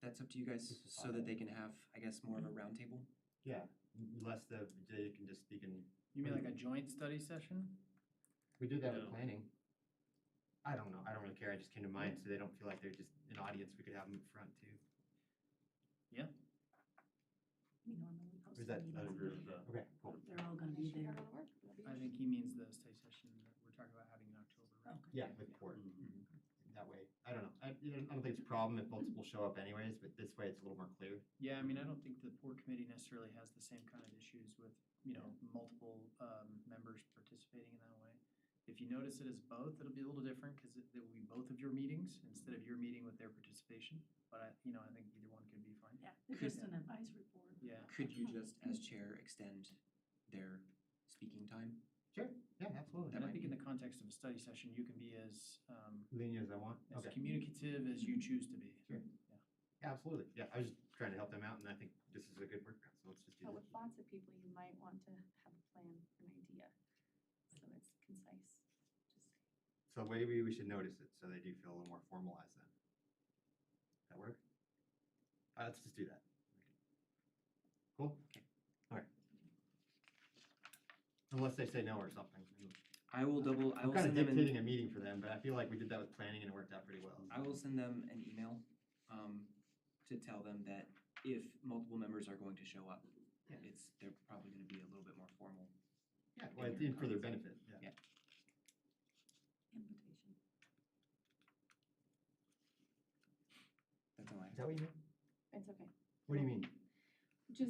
[SPEAKER 14] That's up to you guys, so that they can have, I guess, more of a roundtable.
[SPEAKER 15] Yeah, less they can just speak in.
[SPEAKER 19] You mean like a joint study session?
[SPEAKER 15] We did that with
[SPEAKER 19] No.
[SPEAKER 15] planning. I don't know. I don't really care. I just came to mind so they don't feel like they're just an audience. We could have them up front too.
[SPEAKER 19] Yeah.
[SPEAKER 20] We normally post
[SPEAKER 15] Is
[SPEAKER 20] the
[SPEAKER 15] that?
[SPEAKER 20] meetings.
[SPEAKER 15] Okay, cool.
[SPEAKER 20] They're all gonna be there.
[SPEAKER 19] I think he means the study session that we're talking about having in October, right?
[SPEAKER 15] Yeah, with port. That way, I don't know. I don't think it's a problem if multiple show up anyways, but this way it's a little more clear.
[SPEAKER 19] Yeah, I mean, I don't think the port committee necessarily has the same kind of issues with, multiple members participating in that way. If you notice it as both, it'll be a little different because it will be both of your meetings instead of your meeting with their participation. But I think either one could be fine.
[SPEAKER 20] Yeah,
[SPEAKER 14] could you just, as chair, extend their speaking time?
[SPEAKER 15] Sure, yeah, absolutely.
[SPEAKER 19] And I think in the context of a study session, you can be as,
[SPEAKER 15] Lenient as I want.
[SPEAKER 19] as
[SPEAKER 15] Okay.
[SPEAKER 19] communicative as you choose to be.
[SPEAKER 15] Sure. Yeah, absolutely. Yeah, I was just trying to help them out, and I think this is a good workaround, so let's just do
[SPEAKER 6] But
[SPEAKER 15] this.
[SPEAKER 6] with lots of people, you might want to have a plan, an idea, so it's concise.
[SPEAKER 15] So maybe we should notice it, so they do feel a little more formalized then. That work? Let's just do that. Cool? Okay. All right. Unless they say no or something.
[SPEAKER 14] I will
[SPEAKER 15] I'm kind of
[SPEAKER 14] send them an-
[SPEAKER 15] dictating a meeting for them, but I feel like we did that with planning and it worked out pretty well.
[SPEAKER 14] I will send them an email, to tell them that if multiple members are going to show up, they're probably gonna be a little bit more formal.
[SPEAKER 15] Yeah, well, it's in for their benefit, yeah.
[SPEAKER 14] Yeah.
[SPEAKER 6] Invitation.
[SPEAKER 14] That's all I
[SPEAKER 15] Is that what you mean?
[SPEAKER 6] It's okay.
[SPEAKER 15] What do you mean?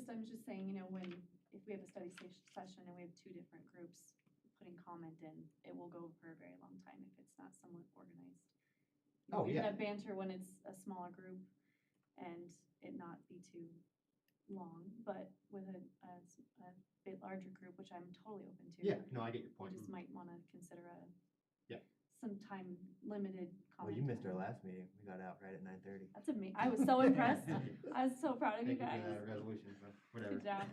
[SPEAKER 6] I'm just saying, if we have a study session and we have two different groups putting comment in, it will go for a very long time if it's not somewhat organized.
[SPEAKER 15] Oh,
[SPEAKER 6] We
[SPEAKER 15] yeah.
[SPEAKER 6] can have banter when it's a smaller group and it not be too long, but with a bit larger group, which I'm totally open to.
[SPEAKER 15] Yeah, no, I get your point.
[SPEAKER 6] We just might want to consider
[SPEAKER 15] Yeah.
[SPEAKER 6] some time limited
[SPEAKER 21] Well,
[SPEAKER 6] comment.
[SPEAKER 21] you missed our
[SPEAKER 6] time.
[SPEAKER 21] last meeting. We got out right at 9:30.
[SPEAKER 6] That's amazing. I was so impressed. I was so proud of you
[SPEAKER 15] Thank you
[SPEAKER 6] guys.
[SPEAKER 15] for that resolution, but whatever.
[SPEAKER 6] Good job.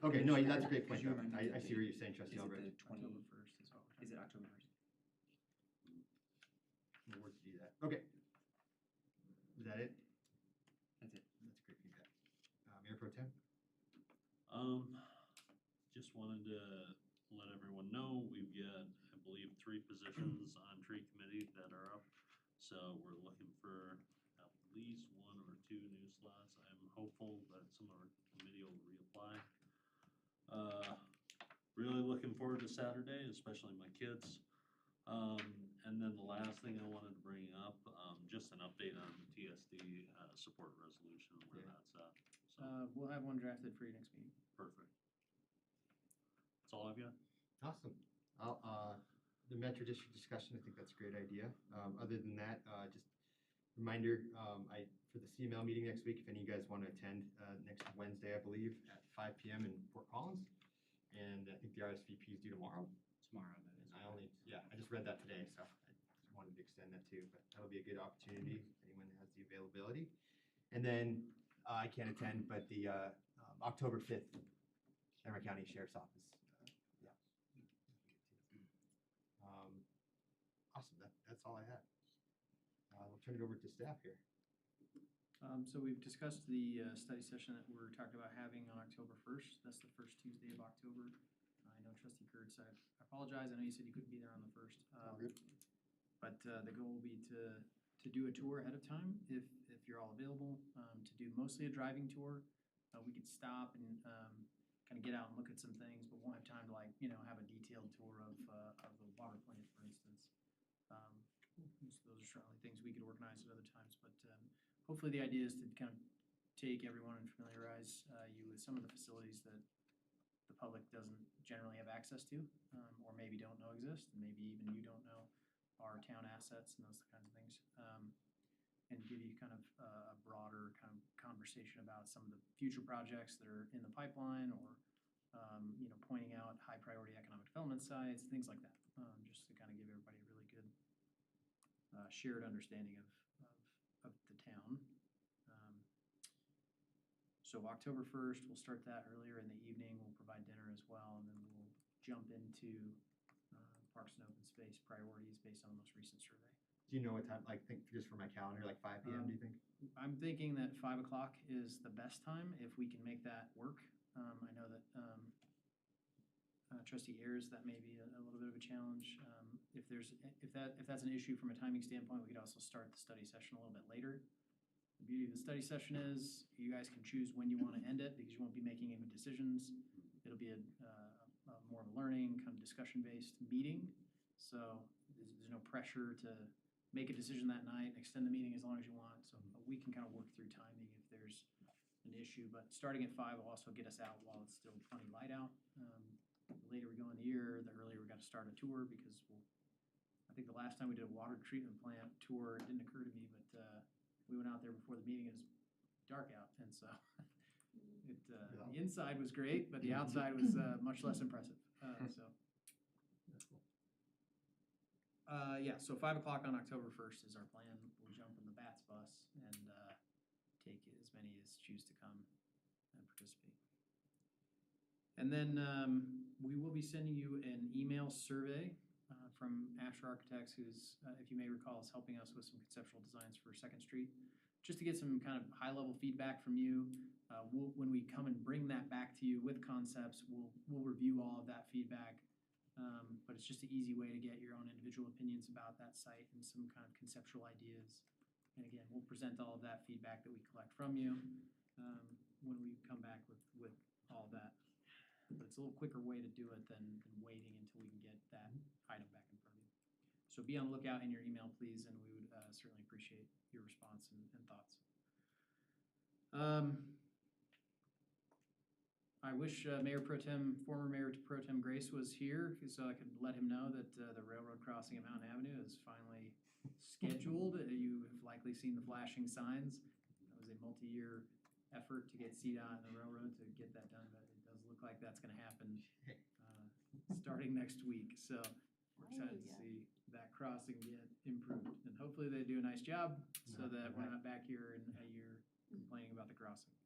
[SPEAKER 15] Okay, no, that's a great point.
[SPEAKER 14] Could you
[SPEAKER 15] though.
[SPEAKER 14] remind me
[SPEAKER 15] I
[SPEAKER 14] of the
[SPEAKER 15] see what
[SPEAKER 14] date?
[SPEAKER 15] you're saying, trustee
[SPEAKER 14] Is it
[SPEAKER 15] Albrecht.
[SPEAKER 14] the 20
[SPEAKER 19] October 1st is what we're
[SPEAKER 14] Is it October 1st?
[SPEAKER 15] We'll work to do that. Okay. Is that it?
[SPEAKER 14] That's it.
[SPEAKER 15] That's great feedback. Mayor Pro Tem?
[SPEAKER 17] Just wanted to let everyone know, we've got, I believe, 3 positions on tree committee that are up. So we're looking for at least 1 or 2 new slots. I'm hopeful that some of our committee will reapply. Really looking forward to Saturday, especially my kids. And then the last thing I wanted to bring up, just an update on the TSD support resolution, where that's at. So,
[SPEAKER 19] We'll have one drafted for your next meeting.
[SPEAKER 17] perfect. That's all I've got.
[SPEAKER 15] Awesome. The Metro District discussion, I think that's a great idea. Other than that, just reminder, for the CML meeting next week, if any of you guys want to attend, next Wednesday, I believe, at 5 PM in Fort Collins. And I think the RSVP is due tomorrow.
[SPEAKER 2] Tomorrow, that is.
[SPEAKER 15] I just read that today, so I just wanted to extend that too, but that'll be a good opportunity if anyone has the availability. And then, I can't attend, but the, October 5th, Emerald County Sheriff's Office, yeah. Awesome, that's all I had. We'll turn it over to staff here.
[SPEAKER 19] So we've discussed the study session that we're talking about having on October 1st. That's the first Tuesday of October. I know Trustee Kurtz, I apologize. I know you said you couldn't be there on the 1st.
[SPEAKER 9] All good.
[SPEAKER 19] But the goal will be to do a tour ahead of time if you're all available, to do mostly a driving tour. We could stop and kind of get out and look at some things, but won't have time to have a detailed tour of the water plant, for instance. So those are certainly things we could organize at other times, but hopefully the idea is to kind of take everyone and familiarize you with some of the facilities that the public doesn't generally have access to, or maybe don't know exist, and maybe even you don't know our town assets and those kinds of things, and give you kind of a broader kind of conversation about some of the future projects that are in the pipeline, or pointing out high priority economic development sites, things like that, just to kind of give everybody a really good shared understanding of the town. So October 1st, we'll start that earlier in the evening. We'll provide dinner as well, and then we'll jump into Parks and Open Space priorities based on the most recent survey.
[SPEAKER 15] Do you know what time, think just for my calendar, 5 PM, do you think?
[SPEAKER 19] I'm thinking that 5 o'clock is the best time, if we can make that work. I know that Trustee Ayers, that may be a little bit of a challenge. If that's an issue from a timing standpoint, we could also start the study session a little bit later. The beauty of the study session is you guys can choose when you want to end it, because you won't be making any decisions. It'll be a more of a learning, kind of discussion-based meeting. So there's no pressure to make a decision that night, extend the meeting as long as you want. So we can kind of work through timing if there's an issue. But starting at 5 will also get us out while it's still plenty light out. The later we go in the year, the earlier we got to start a tour, because I think the last time we did a water treatment plant tour, it didn't occur to me, but we went out there before the meeting. It was dark out, and so The inside was great, but the outside was much less impressive. Yeah, so 5 o'clock on October 1st is our plan. We'll jump in the BATS bus and take as many as choose to come and participate. And then we will be sending you an email survey from Asher Architects, who's, if you may recall, is helping us with some conceptual designs for Second Street, just to get some kind of high-level feedback from you. When we come and bring that back to you with concepts, we'll review all of that feedback. But it's just an easy way to get your own individual opinions about that site and some kind of conceptual ideas. And again, we'll present all of that feedback that we collect from you when we come back with all of that. But it's a little quicker way to do it than waiting until we can get that item back in front of you. So be on the lookout in your email, please, and we would certainly appreciate your response and thoughts. I wish former Mayor Pro Tem Grace was here so I could let him know that the railroad crossing at Mountain Avenue is finally scheduled. You have likely seen the flashing signs. It was a multi-year effort to get CDOT and the railroad to get that done, but it does look like that's going to happen starting next week. So we're excited to see that crossing get improved. And hopefully they do a nice job so that we're not back here in a year complaining about the crossing.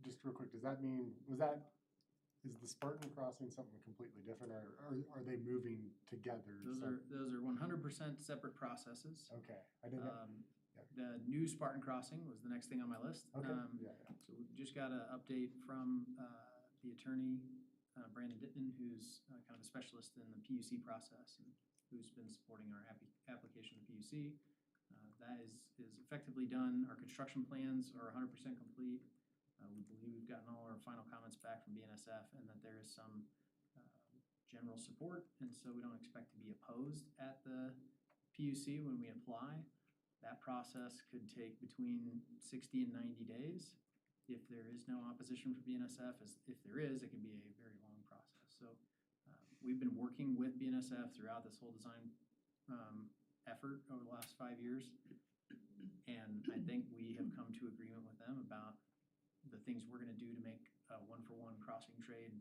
[SPEAKER 9] Just real quick, does that mean, is the Spartan crossing something completely different, or are they moving together?
[SPEAKER 19] Those are 100% separate processes.
[SPEAKER 9] Okay, I didn't.
[SPEAKER 19] The new Spartan crossing was the next thing on my list.
[SPEAKER 9] Okay.
[SPEAKER 19] So we just got an update from the attorney, Brandon Dittman, who's kind of a specialist in the PUC process and who's been supporting our application to the PUC. That is effectively done. Our construction plans are 100% complete. We believe we've gotten all our final comments back from BNSF and that there is some general support, and so we don't expect to be opposed at the PUC when we apply. That process could take between 60 and 90 days. If there is no opposition from BNSF, if there is, it can be a very long process. So we've been working with BNSF throughout this whole design effort over the last 5 years. And I think we have come to agreement with them about the things we're going to do to make a one-for-one crossing trade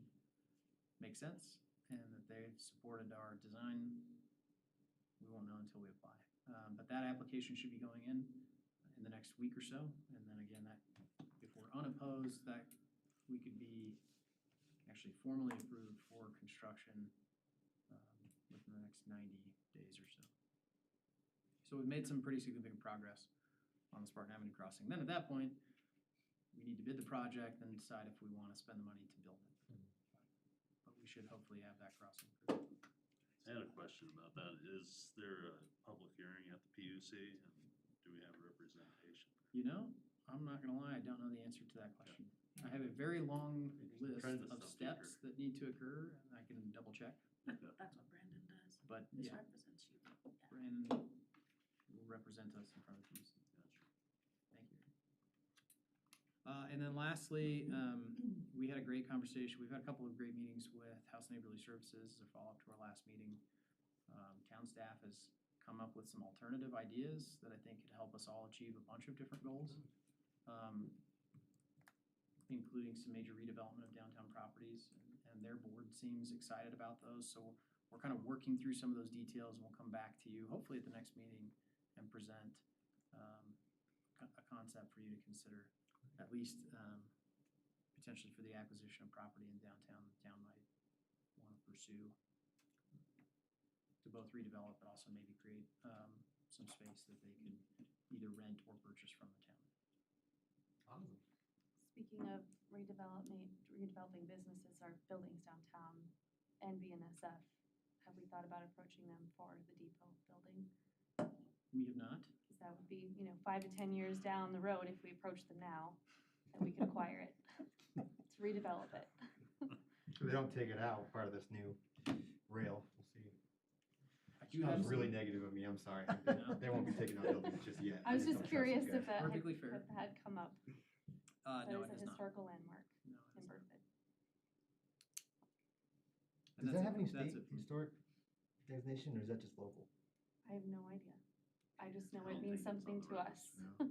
[SPEAKER 19] make sense, and that they've supported our design. We won't know until we apply. But that application should be going in the next week or so. And then again, that if we're unopposed, that we could be actually formally approved for construction within the next 90 days or so. So we've made some pretty significant progress on the Spartan Avenue crossing. Then at that point, we need to bid the project and decide if we want to spend the money to build it. But we should hopefully have that crossing approved.
[SPEAKER 17] I had a question about that. Is there a public hearing at the PUC, and do we have representation?
[SPEAKER 19] You know, I'm not gonna lie, I don't know the answer to that question. I have a very long list of steps that need to occur, and I can double check.
[SPEAKER 20] That's what Brandon does.
[SPEAKER 19] But
[SPEAKER 20] This
[SPEAKER 19] yeah,
[SPEAKER 20] represents you.
[SPEAKER 19] Brandon will represent us in front of the PUC. Thank you. And then lastly, we had a great conversation. We've had a couple of great meetings with House Neighborly Services as a follow-up to our last meeting. Town staff has come up with some alternative ideas that I think could help us all achieve a bunch of different goals, including some major redevelopment of downtown properties. And their board seems excited about those. So we're kind of working through some of those details, and we'll come back to you, hopefully at the next meeting, and present a concept for you to consider, at least potentially for the acquisition of property in downtown the town might want to pursue to both redevelop, but also maybe create some space that they can either rent or purchase from the town.
[SPEAKER 15] Awesome.
[SPEAKER 6] Speaking of redeveloping businesses or buildings downtown and BNSF, have we thought about approaching them for the depot building?
[SPEAKER 19] We have not.
[SPEAKER 6] Because that would be, 5 to 10 years down the road if we approach them now, and we could acquire it. Let's redevelop it.
[SPEAKER 15] So they don't take it out, part of this new rail, we'll see.
[SPEAKER 19] do
[SPEAKER 15] That
[SPEAKER 19] have
[SPEAKER 15] was really
[SPEAKER 19] some-
[SPEAKER 15] negative of me, I'm sorry. They won't be taking out buildings just yet.
[SPEAKER 6] I was just
[SPEAKER 15] don't trust
[SPEAKER 6] curious
[SPEAKER 15] you
[SPEAKER 6] if
[SPEAKER 15] guys.
[SPEAKER 6] that
[SPEAKER 19] Perfectly fair.
[SPEAKER 6] had come up.
[SPEAKER 19] No,
[SPEAKER 6] That
[SPEAKER 19] it
[SPEAKER 6] is
[SPEAKER 19] does
[SPEAKER 6] a
[SPEAKER 19] not.
[SPEAKER 6] historical landmark
[SPEAKER 19] No, it
[SPEAKER 6] in
[SPEAKER 19] does not.
[SPEAKER 6] Berthoud.
[SPEAKER 19] And
[SPEAKER 15] Does
[SPEAKER 19] that's
[SPEAKER 15] that have any
[SPEAKER 19] it. That's
[SPEAKER 15] state
[SPEAKER 19] it for me.
[SPEAKER 15] historic designation, or is that just local?
[SPEAKER 6] I have no idea. I just know
[SPEAKER 17] I
[SPEAKER 6] it
[SPEAKER 17] don't
[SPEAKER 6] means
[SPEAKER 17] think it's on
[SPEAKER 6] something
[SPEAKER 17] the
[SPEAKER 6] to
[SPEAKER 17] record.
[SPEAKER 6] us.
[SPEAKER 17] No.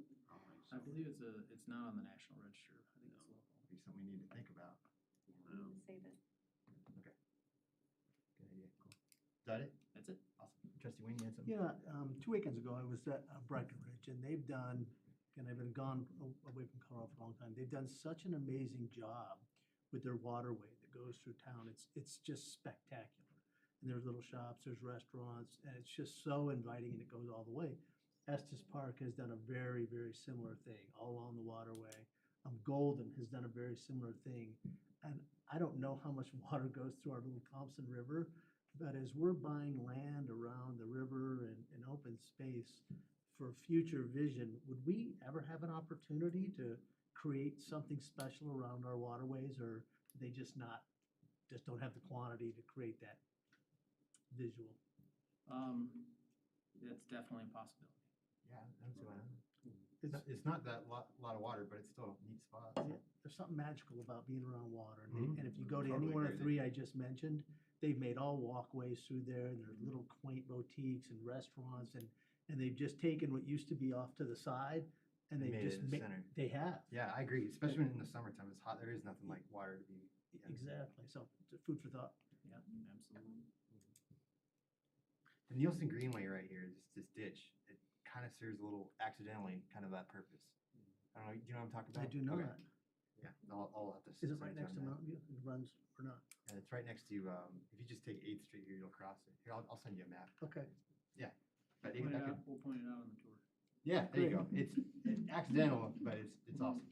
[SPEAKER 19] I believe it's not on the National Register. I think it's local.
[SPEAKER 15] Be something we need to think about.
[SPEAKER 6] Save it.
[SPEAKER 15] Okay. Good idea, cool. Is that it?
[SPEAKER 19] That's it.
[SPEAKER 15] Awesome. Trustee Wayne, you had something?
[SPEAKER 5] Yeah, 2 weekends ago, I was at Breckenridge, and they've done, and I've been gone away from Colorado for a long time, they've done such an amazing job with their waterway that goes through town. It's just spectacular. And there's little shops, there's restaurants, and it's just so inviting, and it goes all the way. Estes Park has done a very, very similar thing all along the waterway. Golden has done a very similar thing. And I don't know how much water goes through our little Thompson River, but as we're buying land around the river and open space for future vision, would we ever have an opportunity to create something special around our waterways, or they just don't have the quantity to create that visual?
[SPEAKER 19] It's definitely a possibility.
[SPEAKER 15] Yeah, that's what it's not that lot of water, but it's still a neat spot.
[SPEAKER 5] Yeah, there's something magical about being around water.
[SPEAKER 15] Mhm.
[SPEAKER 5] And if you go to
[SPEAKER 15] Totally
[SPEAKER 5] any one of
[SPEAKER 15] agree
[SPEAKER 5] the 3 I just mentioned, they've made all walkways through there, and there's little quaint boutiques and restaurants, and they've just taken what used to be off to the side, and
[SPEAKER 15] They
[SPEAKER 5] they've
[SPEAKER 15] made it
[SPEAKER 5] just
[SPEAKER 15] in the center.
[SPEAKER 5] they have.
[SPEAKER 15] Yeah, I agree, especially when in the summertime, it's hot, there is nothing like water to be.
[SPEAKER 5] Exactly, so it's a food for thought.
[SPEAKER 19] Yeah, absolutely.
[SPEAKER 15] The Nielsen Greenway right here, this ditch, it kind of serves a little accidentally, kind of that purpose. I don't know, do you know what I'm talking about?
[SPEAKER 5] I do know
[SPEAKER 15] Okay.
[SPEAKER 5] that.
[SPEAKER 15] Yeah, I'll have to.
[SPEAKER 5] Is it
[SPEAKER 15] send
[SPEAKER 5] right
[SPEAKER 15] you
[SPEAKER 5] next to
[SPEAKER 15] on that.
[SPEAKER 5] Mountain View? It runs or not?
[SPEAKER 15] And it's right next to, if you just take 8th Street here, you'll cross it. Here, I'll send you a map.
[SPEAKER 5] Okay.
[SPEAKER 15] Yeah. But
[SPEAKER 19] We'll
[SPEAKER 15] even that
[SPEAKER 19] point it
[SPEAKER 15] could,
[SPEAKER 19] out- We'll point it out on the tour.
[SPEAKER 15] yeah, there you go. It's accidental, but it's awesome.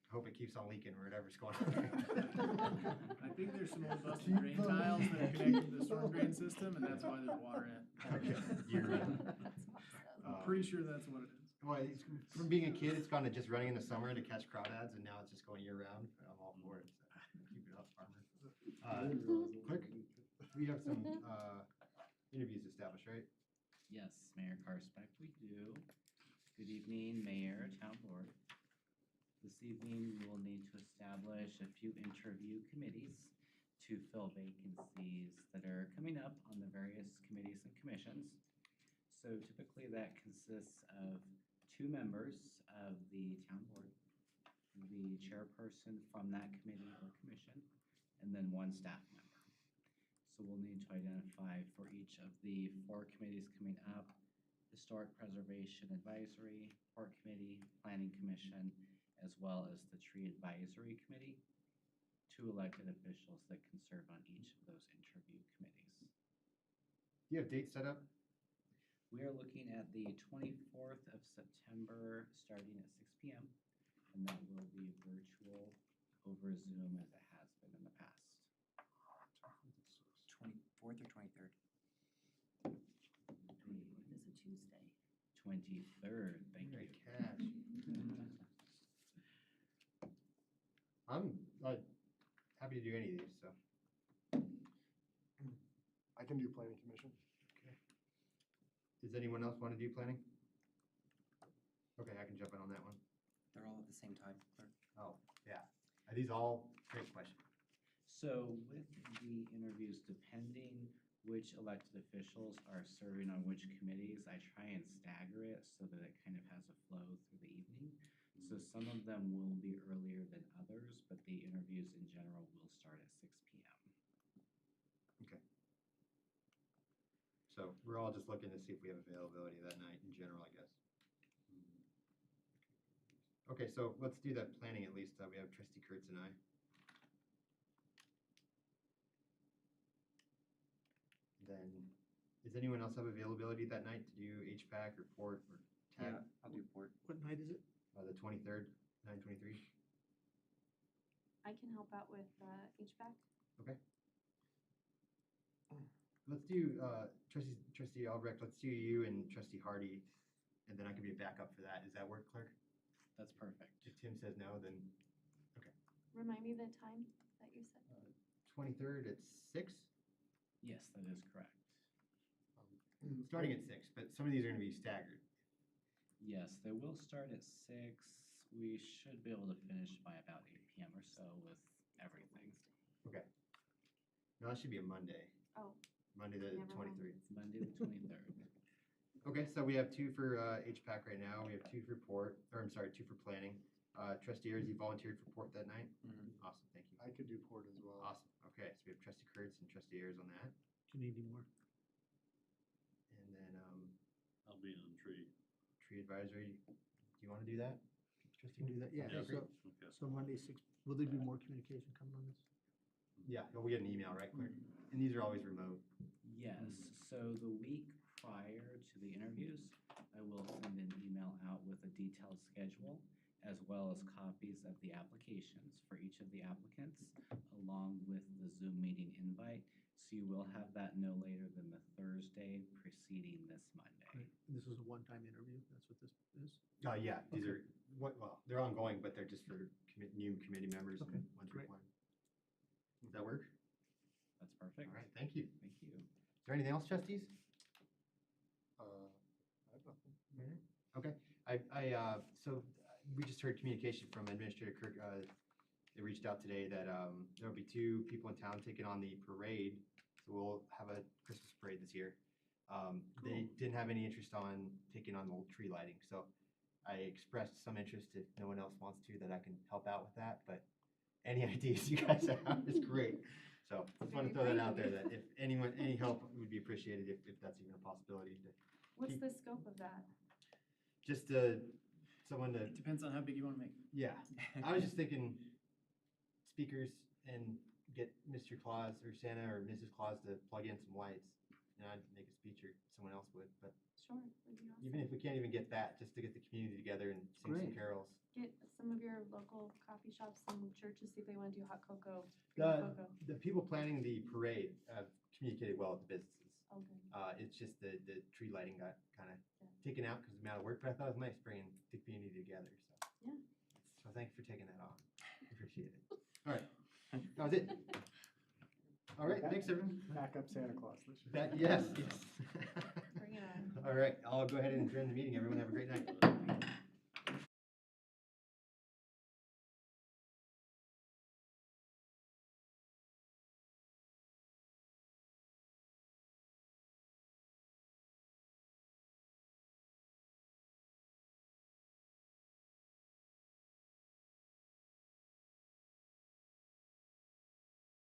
[SPEAKER 15] I hope it keeps on leaking or whatever's going on.
[SPEAKER 19] I think there's some old busted drain tiles that are connected to the storm drain system, and that's why there's water in it.
[SPEAKER 15] Okay, year-round.
[SPEAKER 19] I'm pretty sure that's what it is.
[SPEAKER 15] Well, from being a kid, it's gone to just running in the summer to catch crawdads, and now it's just going year-round. I'm all for it. So keep it up, farmer. Clerk, we have some interviews established, right?
[SPEAKER 2] Yes, Mayor Karspeck, we do. Good evening, Mayor, Town Board. This evening, we will need to establish a few interview committees to fill vacancies that are coming up on the various committees and commissions. So typically that consists of 2 members of the town board, the chairperson from that committee or commission, and then 1 staff member. So we'll need to identify for each of the 4 committees coming up: Historic Preservation Advisory, Port Committee, Planning Commission, as well as the Tree Advisory Committee, 2 elected officials that can serve on each of those interview committees.
[SPEAKER 15] Do you have dates set up?
[SPEAKER 2] We are looking at the 24th of September, starting at 6 p.m., and that will be virtual over Zoom as it has been in the past.
[SPEAKER 14] 24th or 23rd?
[SPEAKER 20] It's a Tuesday.
[SPEAKER 2] 23rd, thank you.
[SPEAKER 15] Great catch. I'm happy to do any of these, so.
[SPEAKER 9] I can do planning commission.
[SPEAKER 15] Does anyone else want to do planning? Okay, I can jump in on that one.
[SPEAKER 14] They're all at the same time, clerk.
[SPEAKER 15] Oh, yeah. Are these all great questions?
[SPEAKER 2] So with the interviews, depending which elected officials are serving on which committees, I try and stagger it so that it kind of has a flow through the evening. So some of them will be earlier than others, but the interviews in general will start at 6 p.m.
[SPEAKER 15] Okay. So we're all just looking to see if we have availability that night in general, I guess. Okay, so let's do that planning at least. We have Trustee Kurtz and I. Then, does anyone else have availability that night to do HPAC or Port or TAG?
[SPEAKER 14] Yeah, I'll do Port.
[SPEAKER 5] What night is it?
[SPEAKER 15] The 23rd, 9/23.
[SPEAKER 6] I can help out with HVAC.
[SPEAKER 15] Okay. Let's do, Trustee Albrecht, let's do you and Trustee Hardy, and then I can be a backup for that. Does that work, clerk?
[SPEAKER 2] That's perfect.
[SPEAKER 15] If Tim says no, then, okay.
[SPEAKER 6] Remind me the time that you said.
[SPEAKER 15] 23rd at 6?
[SPEAKER 2] Yes, that is correct.
[SPEAKER 15] Starting at 6, but some of these are gonna be staggered.
[SPEAKER 2] Yes, they will start at 6. We should be able to finish by about 8 p.m. or so with everything.
[SPEAKER 15] Okay. No, that should be a Monday.
[SPEAKER 6] Oh.
[SPEAKER 15] Monday the
[SPEAKER 6] Never mind.
[SPEAKER 15] 23rd.
[SPEAKER 2] Monday the 23rd.
[SPEAKER 15] Okay, so we have 2 for HPAC right now. We have 2 for port, or I'm sorry, 2 for planning. Trustee Ayers, you volunteered for port that night? Awesome, thank you.
[SPEAKER 9] I could do port as well.
[SPEAKER 15] Awesome, okay, so we have Trustee Kurtz and Trustee Ayers on that.
[SPEAKER 5] Do you need any more?
[SPEAKER 15] And then,
[SPEAKER 17] I'll be on tree.
[SPEAKER 15] tree advisory, do you want to do that? Trustee,
[SPEAKER 5] Can do that, yeah.
[SPEAKER 17] Yeah,
[SPEAKER 5] So,
[SPEAKER 17] okay.
[SPEAKER 5] so Monday, 6, will there be more communication coming on this?
[SPEAKER 15] Yeah, well, we get an email, right, Claire? And these are always remote.
[SPEAKER 2] Yes, so the week prior to the interviews, I will send an email out with a detailed schedule as well as copies of the applications for each of the applicants, along with the Zoom meeting invite. So you will have that no later than the Thursday preceding this Monday.
[SPEAKER 5] Right. And this is a one-time interview, that's what this is?
[SPEAKER 15] Yeah, these are, well, they're ongoing, but they're just for new committee members and
[SPEAKER 5] Okay,
[SPEAKER 15] ones
[SPEAKER 5] great.
[SPEAKER 15] required. Does that work?
[SPEAKER 2] That's perfect.
[SPEAKER 15] All right, thank you.
[SPEAKER 2] Thank you.
[SPEAKER 15] Is there anything else, trustees?
[SPEAKER 9] I have nothing.
[SPEAKER 15] Okay, so we just heard communication from Administrator Kirk, they reached out today that, there'll be 2 people in town taking on the parade, so we'll have a Christmas parade this year. They didn't have any interest on taking on the tree lighting, so I expressed some interest if no one else wants to, that I can help out with that, but any ideas you guys have is great. So just want to throw that out there, that if anyone, any help would be appreciated if that's even a possibility to
[SPEAKER 6] What's the scope of that?
[SPEAKER 15] just someone to,
[SPEAKER 19] Depends on how big you want to make it.
[SPEAKER 15] yeah. I was just thinking speakers and get Mr. Claus or Santa or Mrs. Claus to plug in some lights. And I'd make a speech or someone else would, but
[SPEAKER 6] Sure, that'd be awesome.
[SPEAKER 15] even if we can't even get that, just to get the community together and sing some
[SPEAKER 5] Great.
[SPEAKER 15] carols.
[SPEAKER 6] Get some of your local coffee shops and churches, see if they want to do hot cocoa. free hot cocoa.
[SPEAKER 15] The people planning the parade have communicated well with the businesses.
[SPEAKER 6] Okay.
[SPEAKER 15] It's just the tree lighting got kind of taken out because of the amount of work, but I thought it was nice bringing the community together, so.
[SPEAKER 6] Yeah.
[SPEAKER 15] So thanks for taking that on. Appreciate it. All right, that was it. All right, thanks, everyone.
[SPEAKER 9] Backup Santa Claus this year.
[SPEAKER 15] Yes, yes.
[SPEAKER 6] Bring it on.
[SPEAKER 15] All right, I'll go ahead and adjourn the meeting. Everyone have a great night.